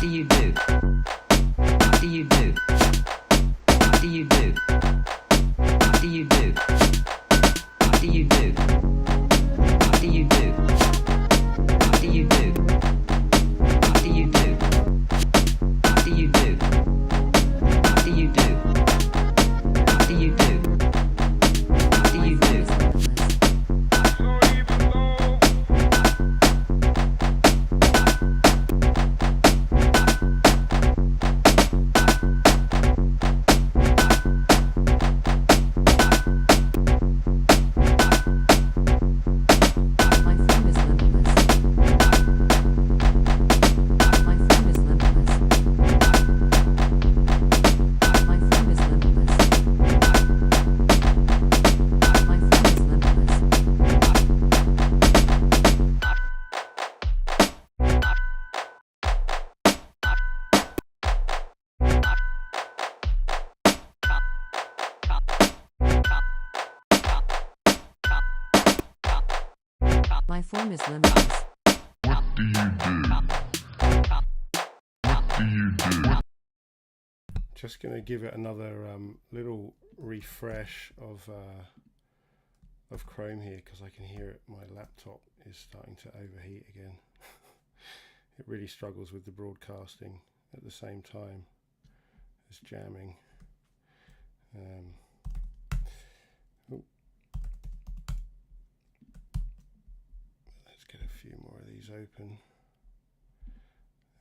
Do you do? Do you do? Do you do? Do you do? Do you do? Do you do? Do you do? Do you do? Do you do? Do you do? Do you do? Do you do? My phone is limitless. My phone is limitless. My phone is limitless. My phone is limitless. My phone is limitless. what do you do? What do you do? Just going to give it another little refresh of Chrome here because I can hear it. My laptop is starting to overheat again. it really struggles with the broadcasting at the same time as jamming. Let's get a few more of these open,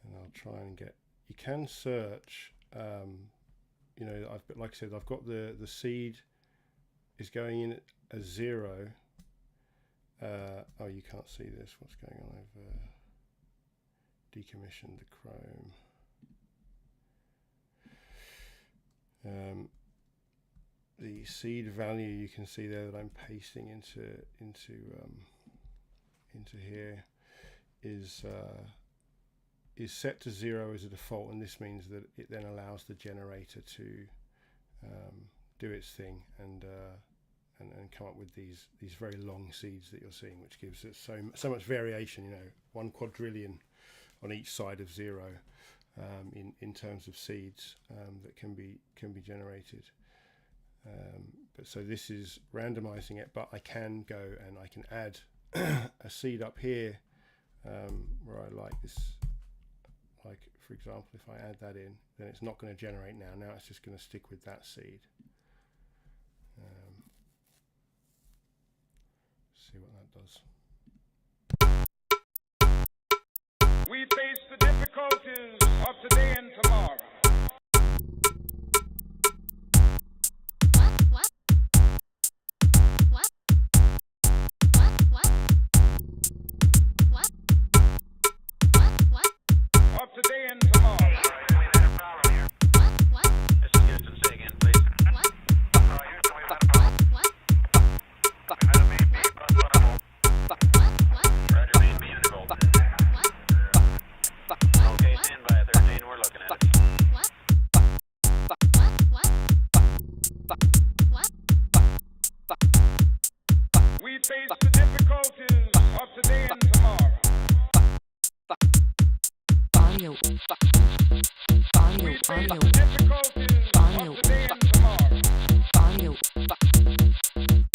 and I'll try and get. You can search. You know, like I said, I've got the seed is going in as 0. Oh, you can't see this. What's going on? I've decommissioned the Chrome. The seed value you can see there that I'm pasting into here is set to 0 as a default, and this means that it then allows the generator to do its thing and come up with these very long seeds that you're seeing, which gives it so much variation. You know, 1 quadrillion on each side of 0 in terms of seeds that can be generated. But so this is randomizing it, but I can go and I can add a seed up here where I like this. Like, for example, if I add that in, then it's not going to generate now. Now it's just going to stick with that seed. See what that does. We face the difficulties of today and tomorrow. Of today and tomorrow. We face the difficulties of today and tomorrow. Audio. We face the difficulties of today and tomorrow.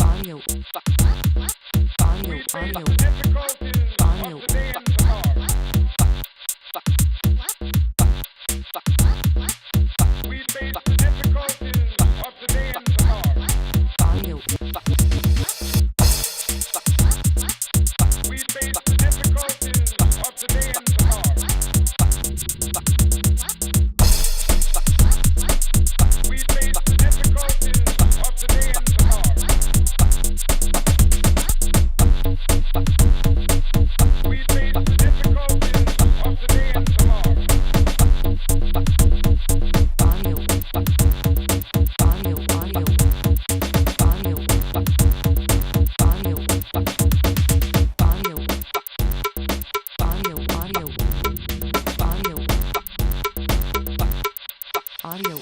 Audio. We face the difficulties of today and tomorrow. We face the difficulties of today and tomorrow. We face the difficulties of today and tomorrow. We face the difficulties of today and tomorrow. We face the difficulties of today and tomorrow. Audio.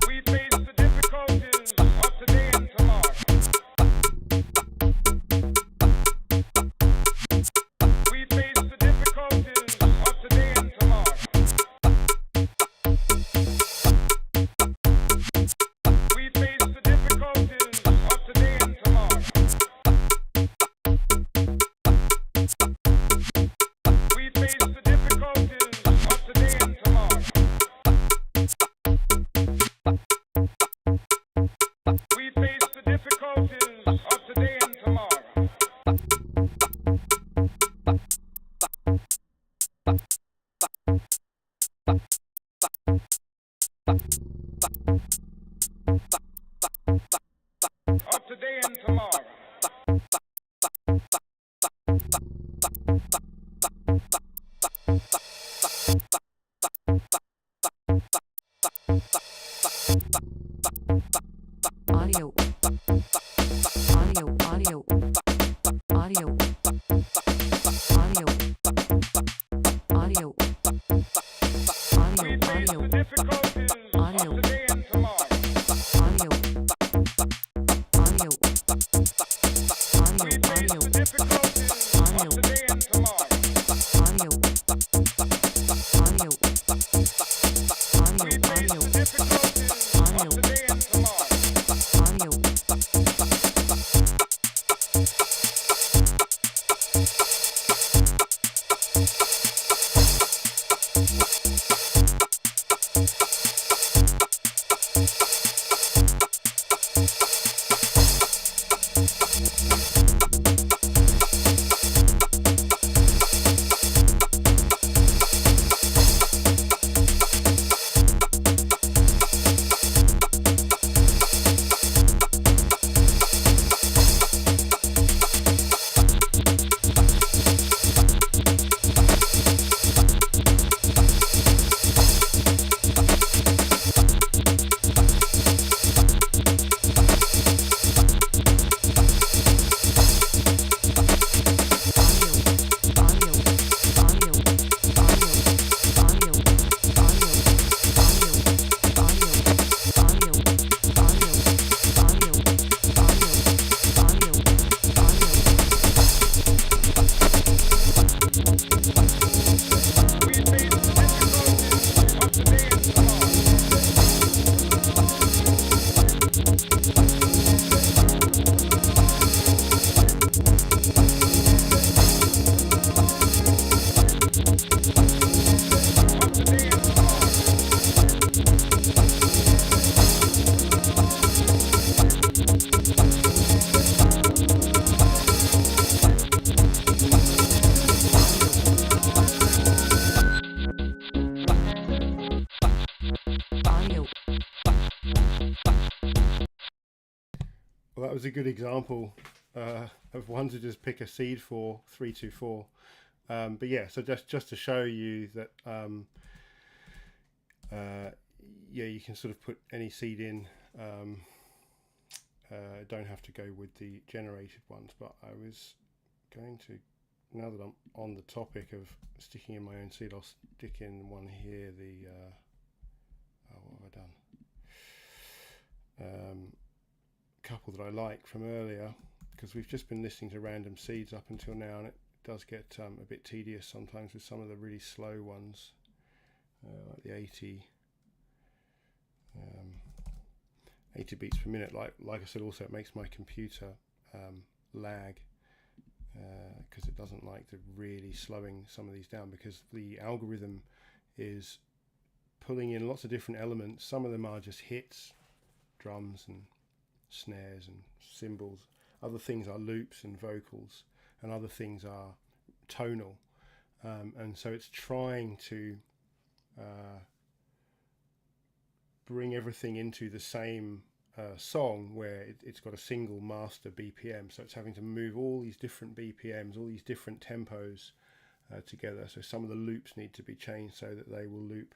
We face the difficulties of today and tomorrow. We face the difficulties of today and tomorrow. Well, that was a good example of one to just pick a seed for 324. But yeah, so just to show you that yeah, you can sort of put any seed in. Don't have to go with the generated ones, but I was going to, now that I'm on the topic of sticking in my own seed, I'll stick in one here, the what have I done? Couple that I like from earlier, because we've just been listening to random seeds up until now, and it does get a bit tedious sometimes with some of the really slow ones, like the 80 beats per minute. Like I said, also it makes my computer lag, because it doesn't like to really slowing some of these down, because the algorithm is pulling in lots of different elements. Some of them are just hits, drums and snares and cymbals. Other things are loops and vocals, and other things are tonal, and so it's trying to bring everything into the same song where it's got a single master BPM, so it's having to move all these different BPMs, all these different tempos together. So some of the loops need to be changed so that they will loop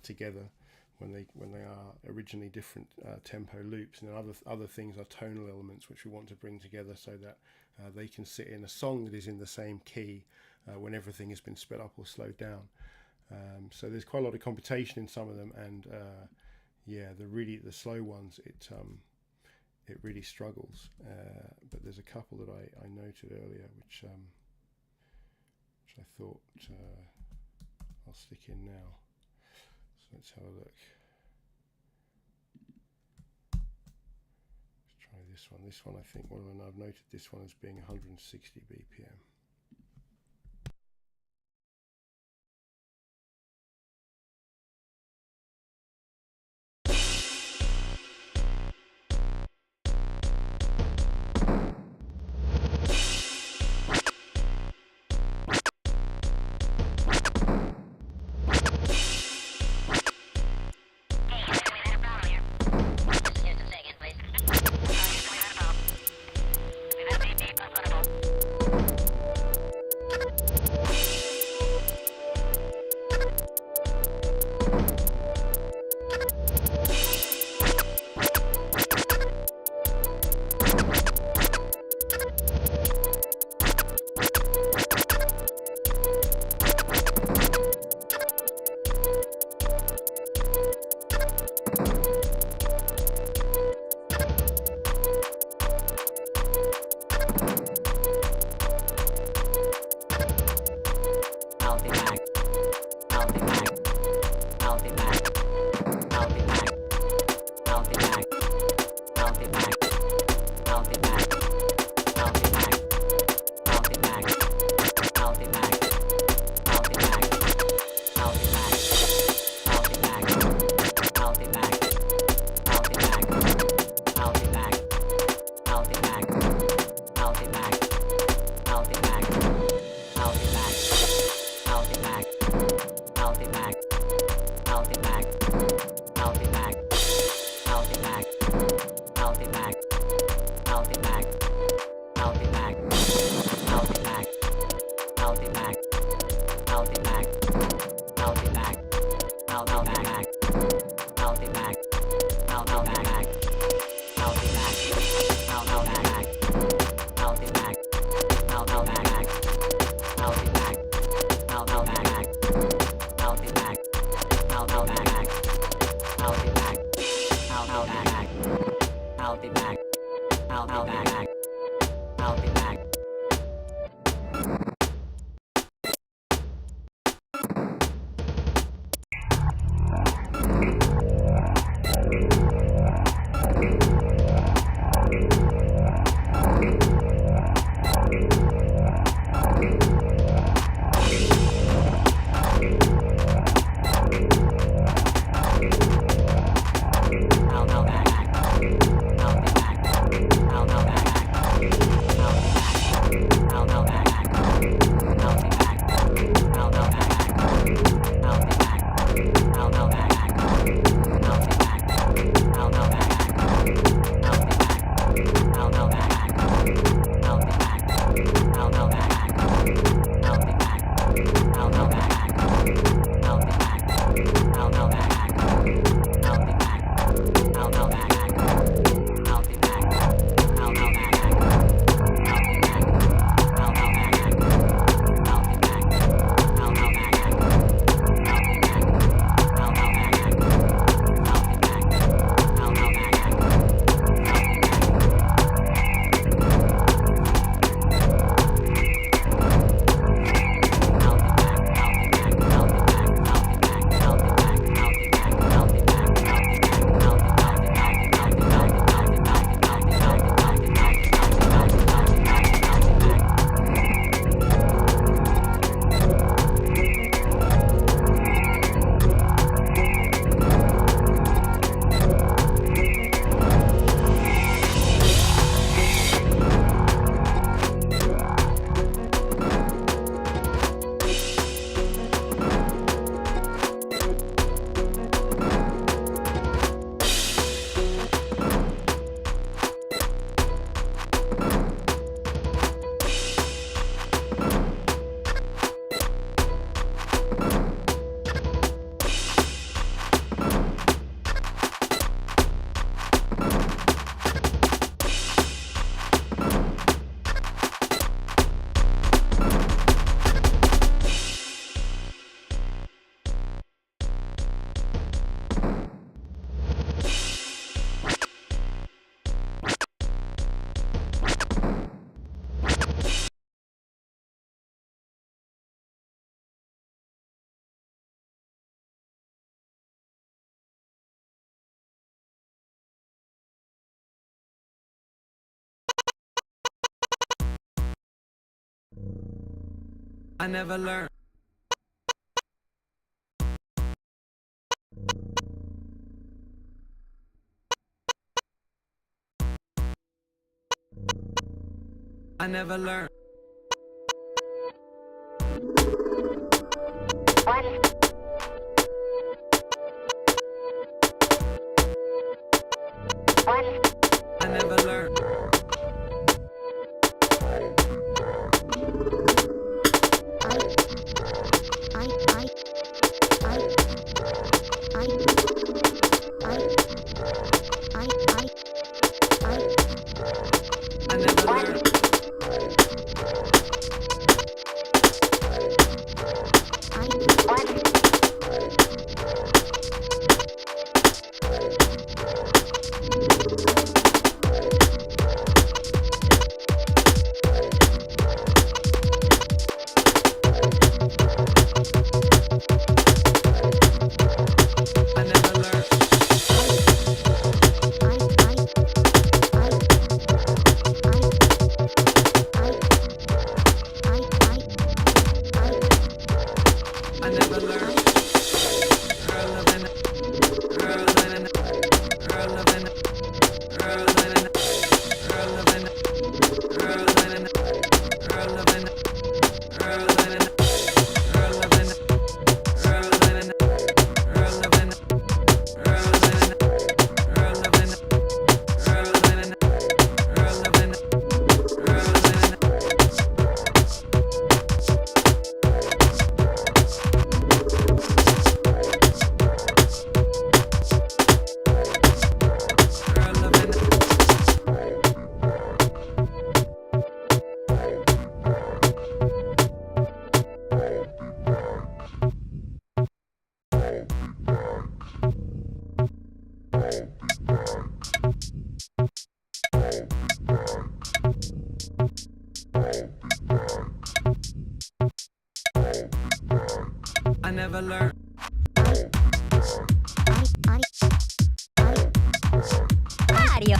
together when they are originally different tempo loops, and then other things are tonal elements which we want to bring together so that they can sit in a song that is in the same key when everything has been sped up or slowed down. So there's quite a lot of computation in some of them, and yeah, the slow ones, it really struggles. But there's a couple that I noted earlier which I thought I'll stick in now. So let's have a look. Let's try this one. This one, I think, I've noted this one as being 160 BPM. I never learned. I never learned. I never learned. I never learned. never learned. Irrelevant. Irrelevant. Irrelevant. Irrelevant. Irrelevant. Irrelevant. Irrelevant. Irrelevant. I never learned. Audio.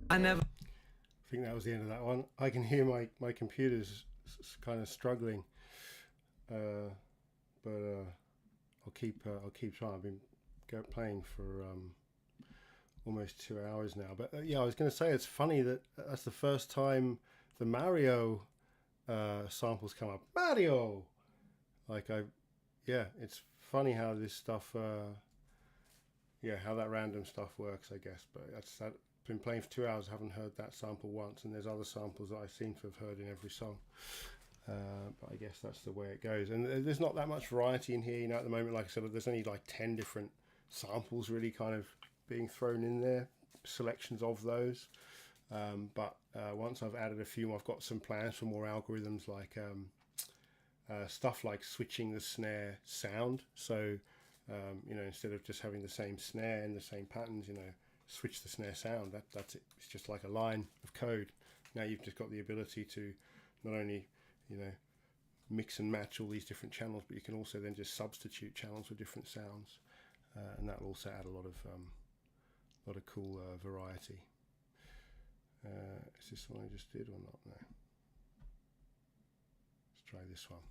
I never. I think that was the end of that one. I can hear my computer's kind of struggling, but I'll keep trying. I've been playing for almost 2 hours now. But yeah, I was going to say it's funny that that's the first time the Mario samples come up. Mario, it's funny how this stuff, how that random stuff works, I guess. But that. Been playing for 2 hours, haven't heard that sample once, and there's other samples that I seem to have heard in every song. But I guess that's the way it goes. And there's not that much variety in here, at the moment. Like I said, there's only like 10 different samples really kind of being thrown in there, selections of those. But once I've added a few, I've got some plans for more algorithms, like stuff like switching the snare sound. So, instead of just having the same snare and the same patterns, switch the snare sound. That's it. It's just like a line of code. Now you've just got the ability to not only mix and match all these different channels, but you can also then just substitute channels with different sounds, and that will also add a lot of cool variety. Is this the one I just did or not? No. Let's try this one.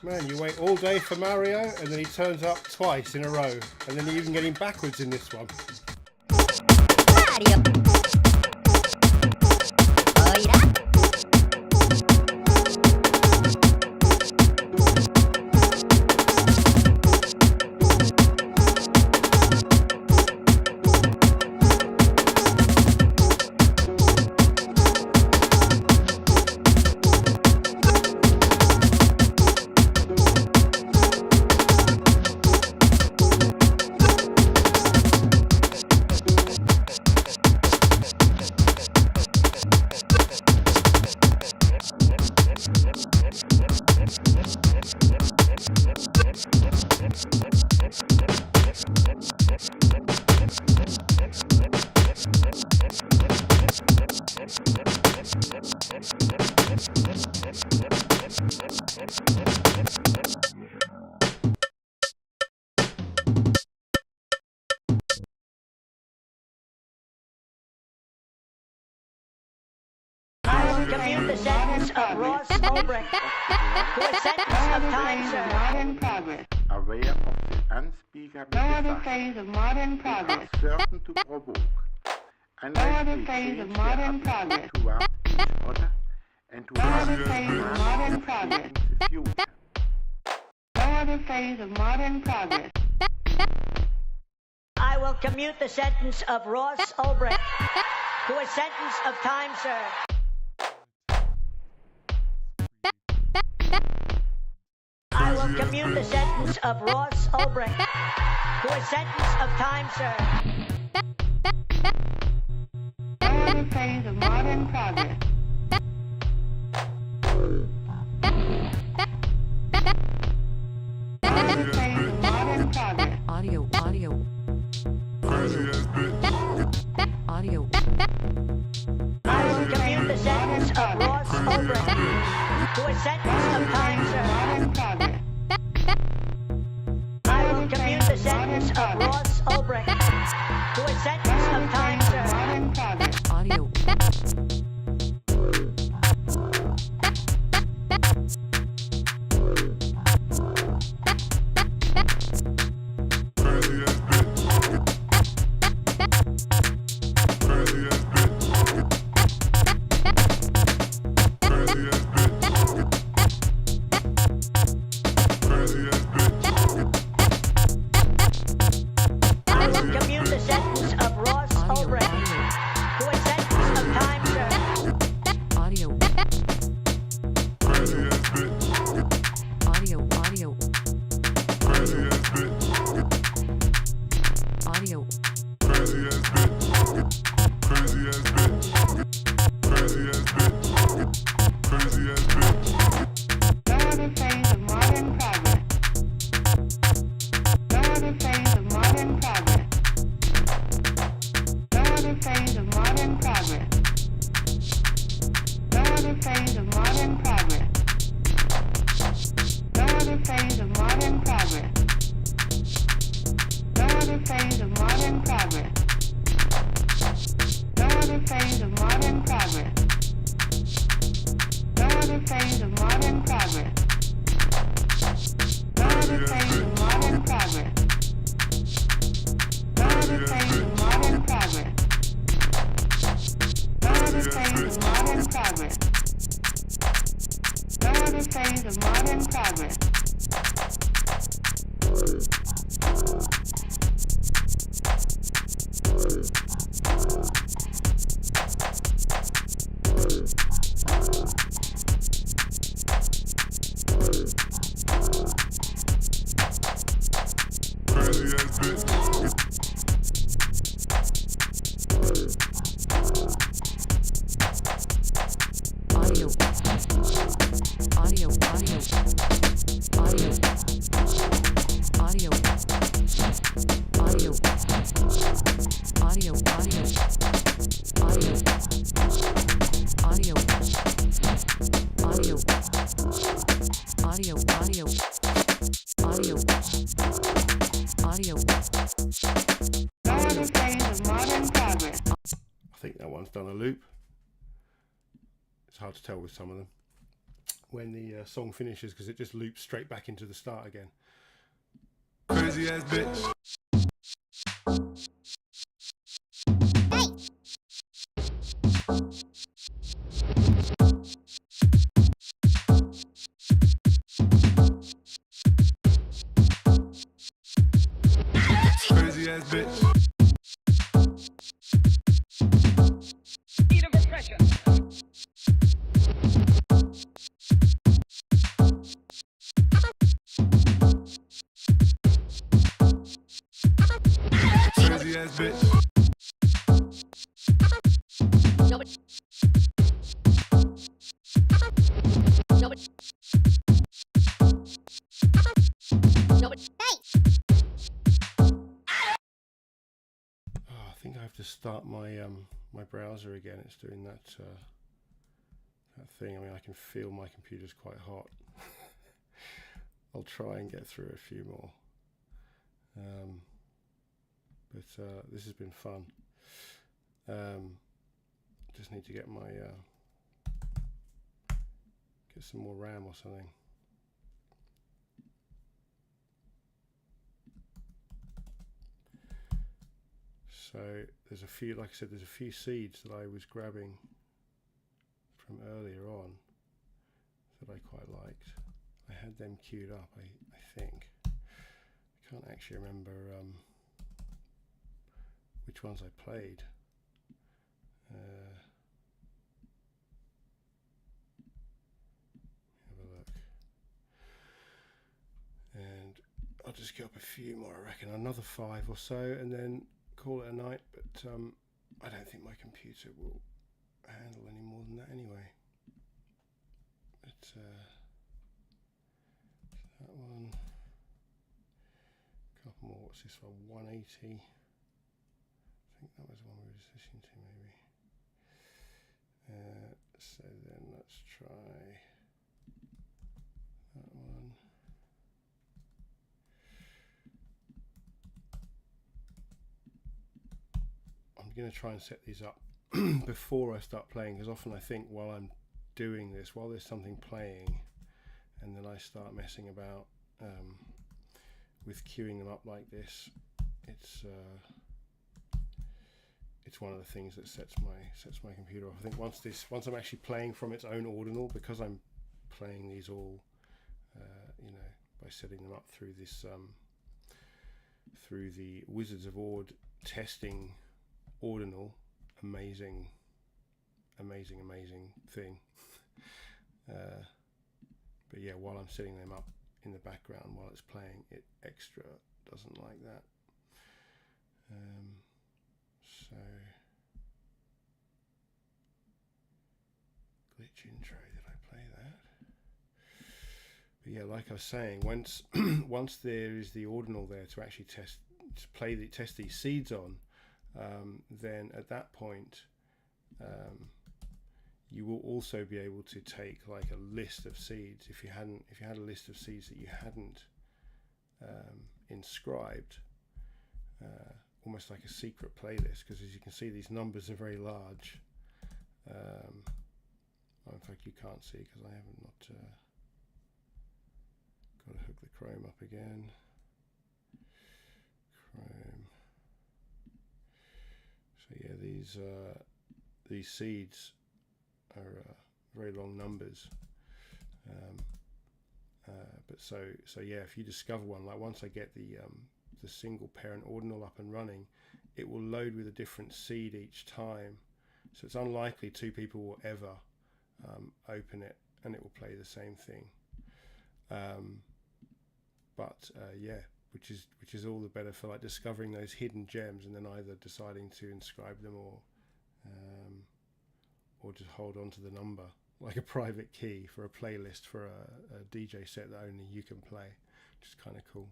Man, you wait all day for Mario, and then he turns up twice in a row, and then you even get him backwards in this one. Mario. Oira. Commute the sentence of Ross Ulbricht to a sentence of time served. Modern progress. Aware of the unspeakable No other disaster, phase of modern they progress. are certain to provoke, No unless other they phase of change modern their progress. attitude toward each other and to No other phase of modern progress. the future. No other phase of modern progress. I will commute the sentence of Ross Ulbricht to a sentence of time served. I will commute the sentence of Ross Ulbricht to a sentence of time served. No other phase of modern progress. No other phase of modern progress. Audio. Crazy ass bitch. Audio. I will commute the sentence of Ross Ulbricht to a sentence of time served. Modern progress. I will commute the sentence of Ross Ulbricht to a sentence of time served. Modern progress. Audio. Crazy ass bitch. Crazy ass bitch. Crazy ass bitch. Crazy ass bitch. I will commute the sentence of Ross Ulbricht to a sentence of time served. Audio. Crazy ass bitch. Audio. Crazy ass bitch. Audio. Crazy ass bitch. Crazy ass bitch. Crazy ass bitch. Crazy ass bitch. No other phase of modern progress. No other phase of modern progress. No other phase of modern progress. No other phase of modern progress. No other phase of modern progress. No other phase of modern progress. No other phase of modern progress. No other phase of modern progress. No other phase of modern progress. No other phase of modern progress. No other phase of modern progress. No other phase of modern progress. Crazy ass bitch. Audio. Audio. Audio. Audio. Audio. Audio. Audio. Audio. Audio. Audio. Audio. Audio. Audio. No other phase of modern progress. I think that one's done a loop. It's hard to tell with some of them. when the song finishes, because it just loops straight back into the start again. Crazy ass bitch. Crazy ass bitch. Heat of oppression. Crazy ass bitch. I think I have to start my my browser again. It's doing that that thing. I mean, I can feel my computer's quite hot. I'll try and get through a few more. But this has been fun. Just need to get my get some more RAM or something. So there's a few, like I said, there's a few seeds that I was grabbing from earlier on that I quite liked. I had them queued up, I think. I can't actually remember which ones I played. Have a look. And I'll just get up a few more, I reckon, another 5 or so, and then call it a night. But I don't think my computer will handle any more than that anyway. But that one, a couple more. What's this one? 180. I think that was the one we were just listening to, maybe. So then let's try that one. I'm going to try and set these up before I start playing, because often I think while I'm doing this, while there's something playing, and then I start messing about with queuing them up like this, it's one of the things that sets my computer off. I think once I'm actually playing from its own ordinal, because I'm playing these all you know, by setting them up through this through the Wizards of Ord testing ordinal, amazing thing. But yeah, while I'm setting them up in the background while it's playing, it extra doesn't like that. So glitch intro, did I play that? But yeah, like I was saying, once once there is the ordinal there to actually test these seeds on, then at that point you will also be able to take like a list of seeds. If you had a list of seeds that you hadn't inscribed, almost like a secret playlist, because as you can see, these numbers are very large. In fact, you can't see because I haven't got to hook the Chrome up again. Chrome. So yeah, these seeds are very long numbers. But so yeah, if you discover one, like once I get the single parent ordinal up and running, it will load with a different seed each time. So it's unlikely two people will ever open it and it will play the same thing. Yeah, which is all the better for like discovering those hidden gems and then either deciding to inscribe them or just hold on to the number, like a private key for a playlist for a DJ set that only you can play, which is kind of cool.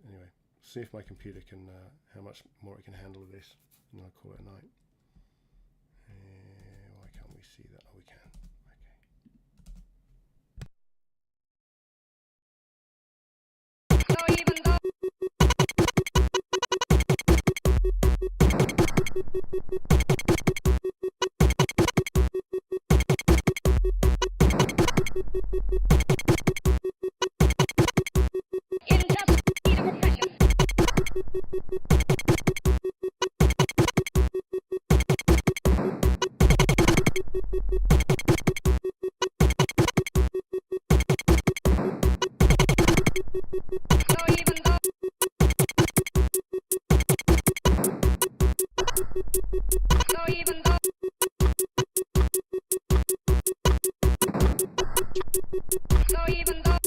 Anyway, see if my computer can, how much more it can handle of this, and I'll call it a night. Why can't we see that? Oh, we can. So even though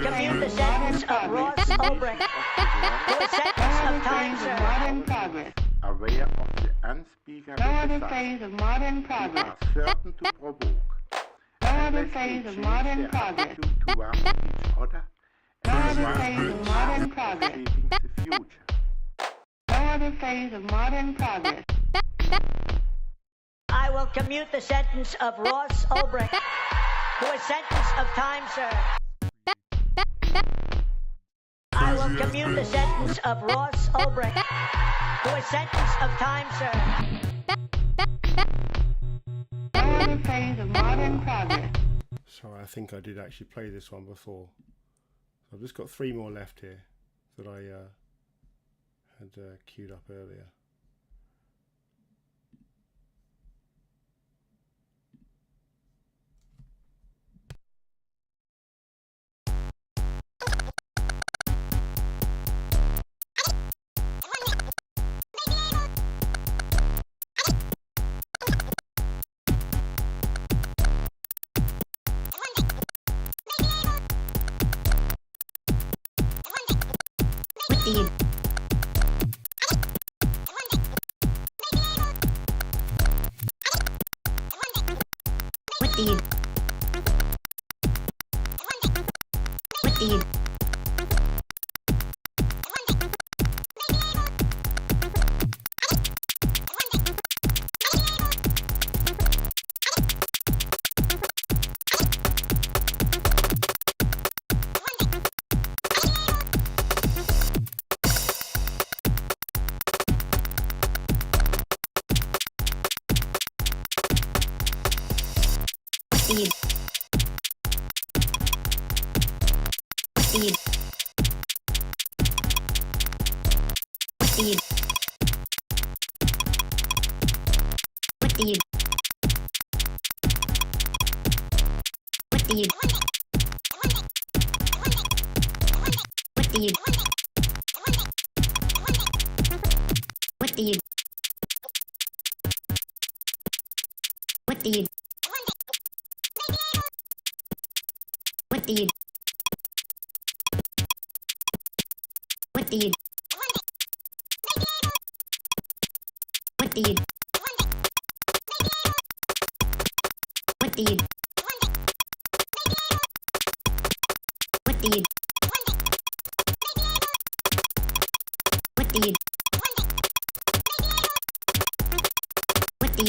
commute the sentence of Ross Ulbricht to a sentence of time served. Modern progress. Aware of the unspeakable No other disaster phase of modern we progress. are certain to provoke. No other Unless they phase of change modern their progress. attitude toward each other No and other one phase of person modern progress. shaping the future. No other phase of modern progress. I will commute the sentence of Ross Ulbricht to a sentence of time served. I will commute the sentence of Ross Ulbricht to a sentence of time served. No other phase of modern progress. Sorry, I think I did actually play this one before. So I've just got 3 more left here that I had queued up earlier. do you What do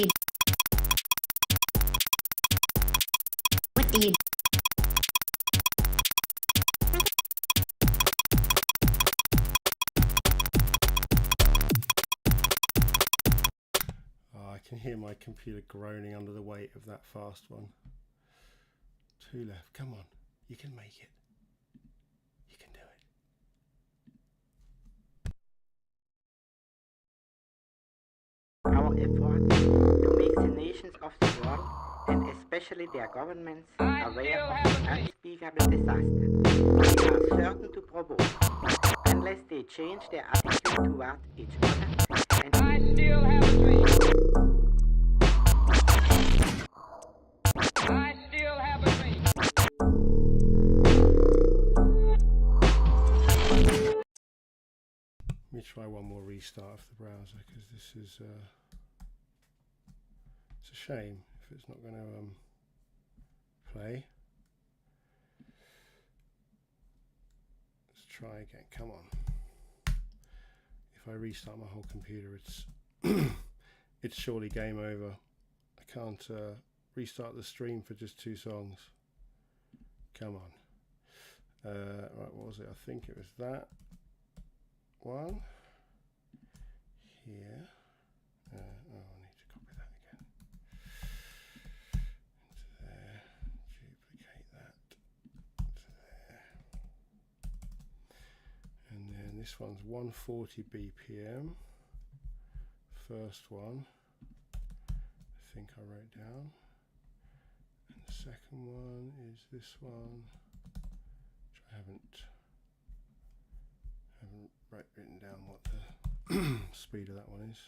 you What do you I can hear my computer groaning under the weight of that fast one. 2 left. Come on. You can make it. You can do it. Our efforts to make the nations of the world, and especially their governments, aware of the unspeakable disaster they are certain to provoke, unless they change their attitude toward each other. And I still have a dream. I still have a dream. Let me try one more restart of the browser, because this is it's a shame if it's not going to play. Let's try again. Come on. If I restart my whole computer, it's it's surely game over. I can't restart the stream for just 2 songs. Come on. Right, what was it? I think it was that one here. Oh, I need to copy that again into there, duplicate that to there, and then this one's 140 BPM. First one I think I wrote down, and the second one is this one, which I haven't written down what the speed of that one is.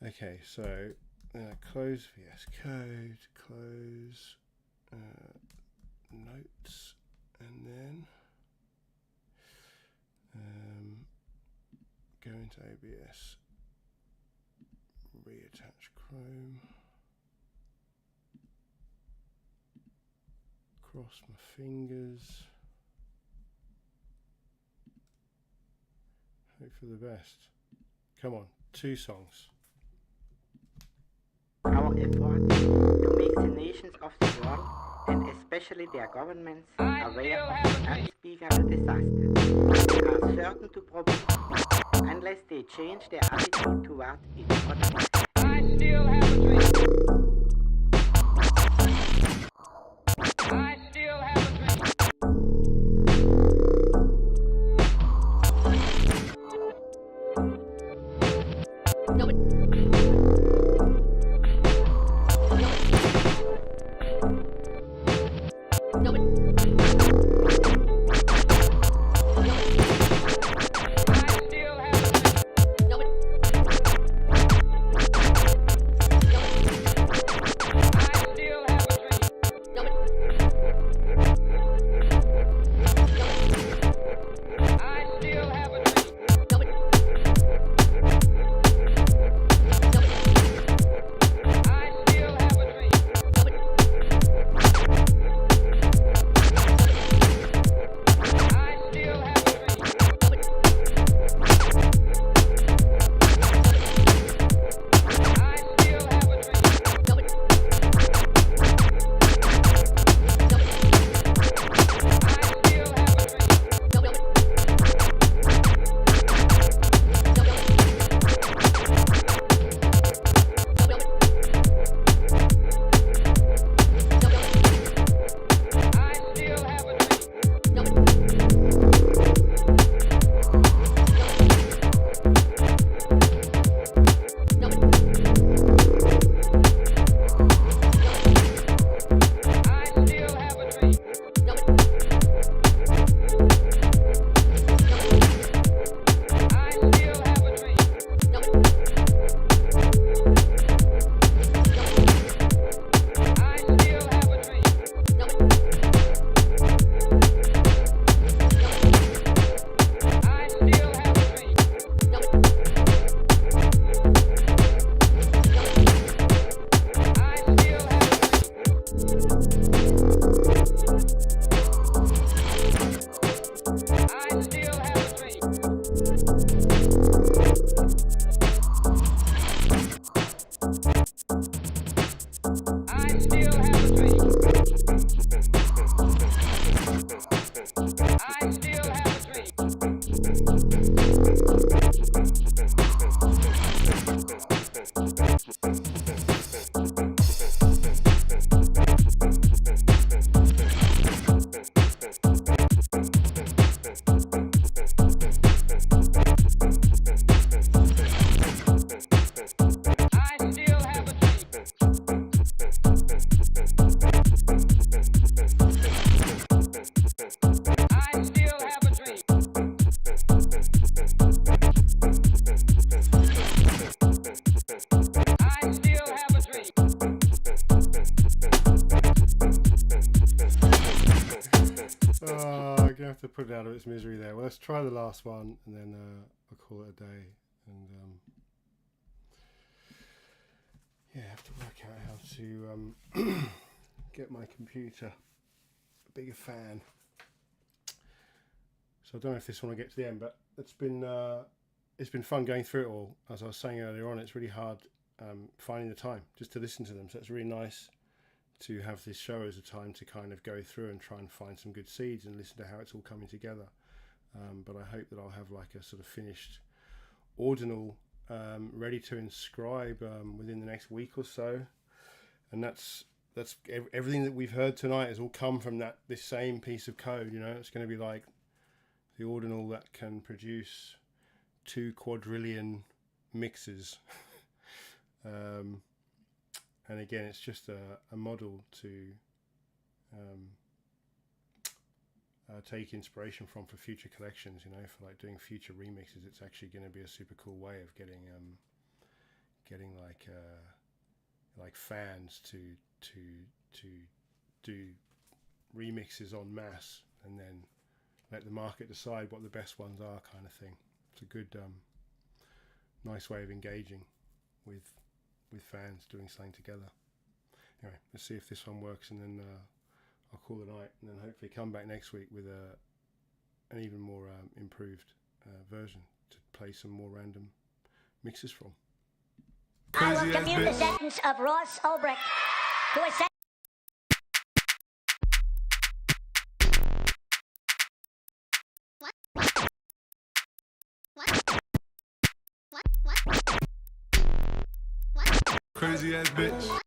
Okay, so close VS Code, close notes, and then go into OBS, reattach Chrome, cross my fingers, hope for the best. Come on, 2 songs. our efforts to make the nations of the world, and especially their governments, aware of the unspeakable disaster they are certain to provoke, unless they change their attitude toward each other. I still have a dream. I still have a dream. its misery there. Well, let's try the last one, and then I'll call it a day. And yeah, I have to work out how to get my computer a bigger fan. So I don't know if this one will get to the end, but it's been fun going through it all. As I was saying earlier on, it's really hard finding the time just to listen to them. So it's really nice to have this show as a time to kind of go through and try and find some good seeds and listen to how it's all coming together. But I hope that I'll have like a sort of finished ordinal ready to inscribe within the next week or so. And that's everything that we've heard tonight has all come from this same piece of code. You know, it's going to be like the ordinal that can produce 2 quadrillion mixes. And again, it's just a model to take inspiration from for future collections. You know, for like doing future remixes, it's actually going to be a super cool way of getting like fans to do remixes en masse, and then let the market decide what the best ones are, kind of thing. It's a good, nice way of engaging with fans doing something together. Anyway, let's see if this one works, and then I'll call it a night, and then hopefully come back next week with an even more improved version to play some more random mixes from. I will commute the sentence of Ross Ulbricht, who is Crazy ass bitch.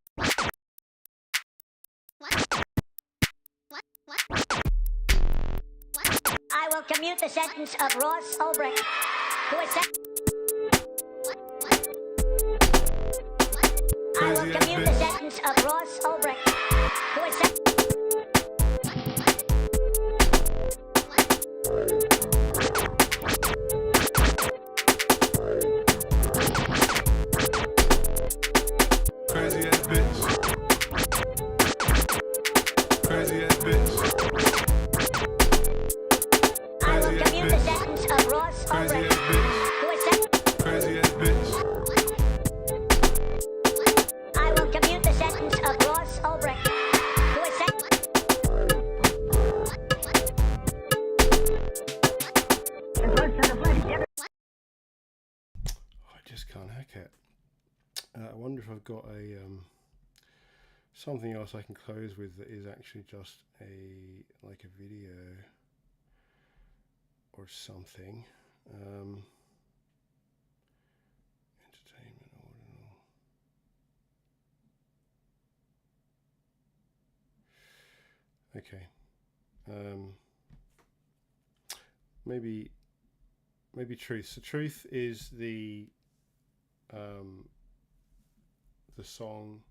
I will commute the sentence of Ross Ulbricht, who is I will commute the sentence of Ross Ulbricht, who is Crazy ass bitch. Crazy ass bitch. I will commute the sentence of Ross Ulbricht, who is Crazy ass bitch. I will commute the sentence of Ross Ulbricht, who is I just can't hack it. I wonder if I've got a something else I can close with that is actually just a video or something. Entertainment ordinal. Okay. Maybe truth. So truth is the song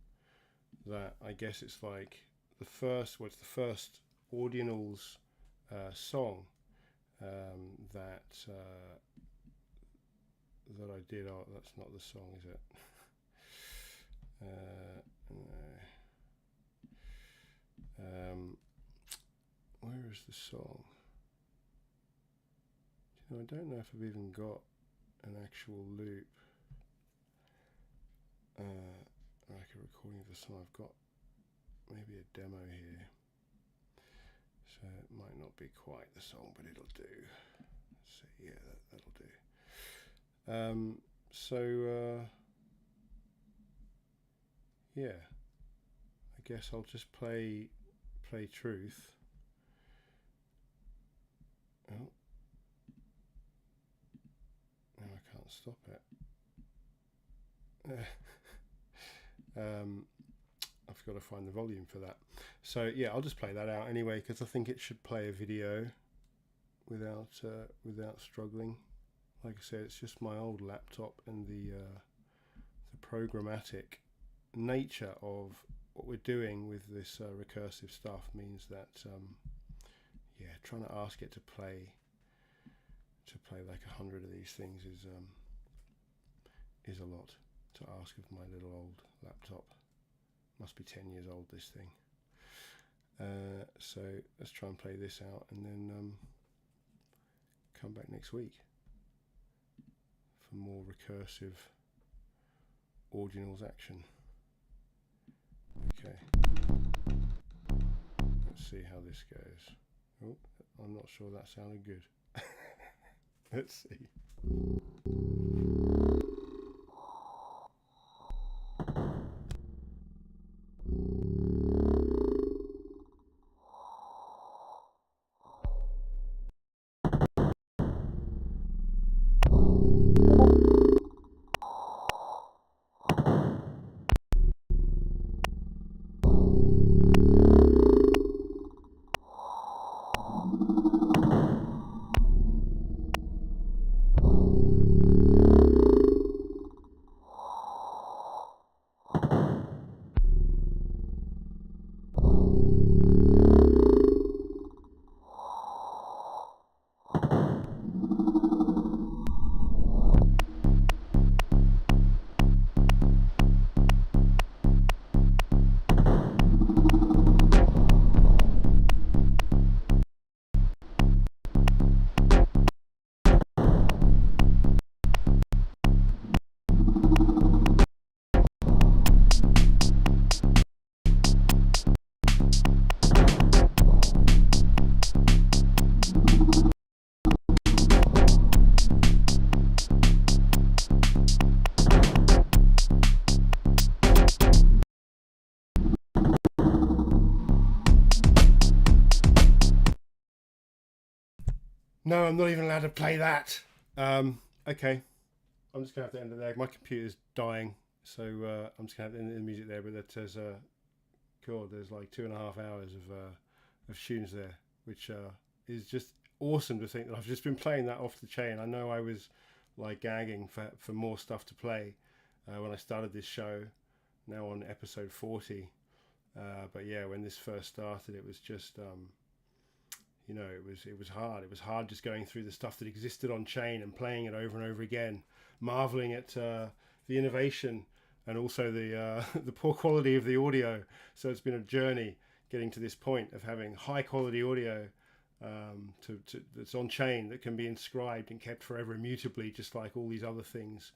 that I guess it's like the first Audionals song that I did. Oh, that's not the song, is it? No. Where is the song? You know, I don't know if I've even got an actual loop. Like a recording of the song. I've got maybe a demo here, so it might not be quite the song, but it'll do. Let's see, yeah, that'll do. Yeah, I guess I'll just play truth. Oh, now I can't stop it. I've got to find the volume for that. So yeah, I'll just play that out anyway, because I think it should play a video without struggling. Like I said, it's just my old laptop, and the programmatic nature of what we're doing with this recursive stuff means that yeah, trying to ask it to play like 100 of these things is a lot to ask of my little old laptop. Must be 10 years old, this thing. So let's try and play this out, and then come back next week for more recursive Audionals action. Okay. Let's see how this goes. Oh, I'm not sure that sounded good. Let's see. No, I'm not even allowed to play that. Okay, I'm just gonna have to end it there. My computer's dying, so I'm just gonna have to end the music there. But that says, God, there's like 2.5 hours of tunes there, which is just awesome to think that I've just been playing that off the chain. I know I was like gagging for more stuff to play when I started this show. Now on episode 40, but yeah, when this first started, it was just. You know, it was hard. It was hard just going through the stuff that existed on chain and playing it over and over again, marveling at the innovation and also the the poor quality of the audio. So it's been a journey getting to this point of having high quality audio that's on chain, that can be inscribed and kept forever immutably, just like all these other things,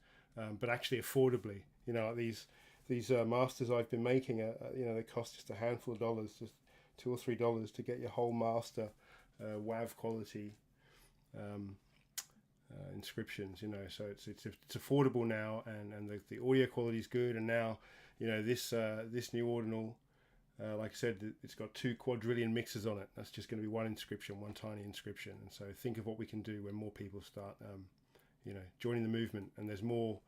but actually affordably. You know, these masters I've been making, you know, they cost just a handful of dollars, just $2 or $3 to get your whole master. WAV quality inscriptions, you know, so it's affordable now, and the audio quality is good. And now, you know, this new ordinal, like I said, it's got 2 quadrillion mixes on it. That's just going to be one inscription, one tiny inscription. And so think of what we can do when more people start, you know, joining the movement, and there's more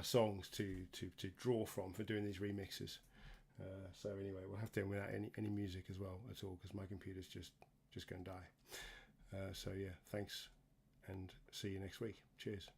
songs to draw from for doing these remixes. So anyway, we'll have to end without any music as well at all, because my computer's just going to die. So yeah, thanks, and see you next week. Cheers.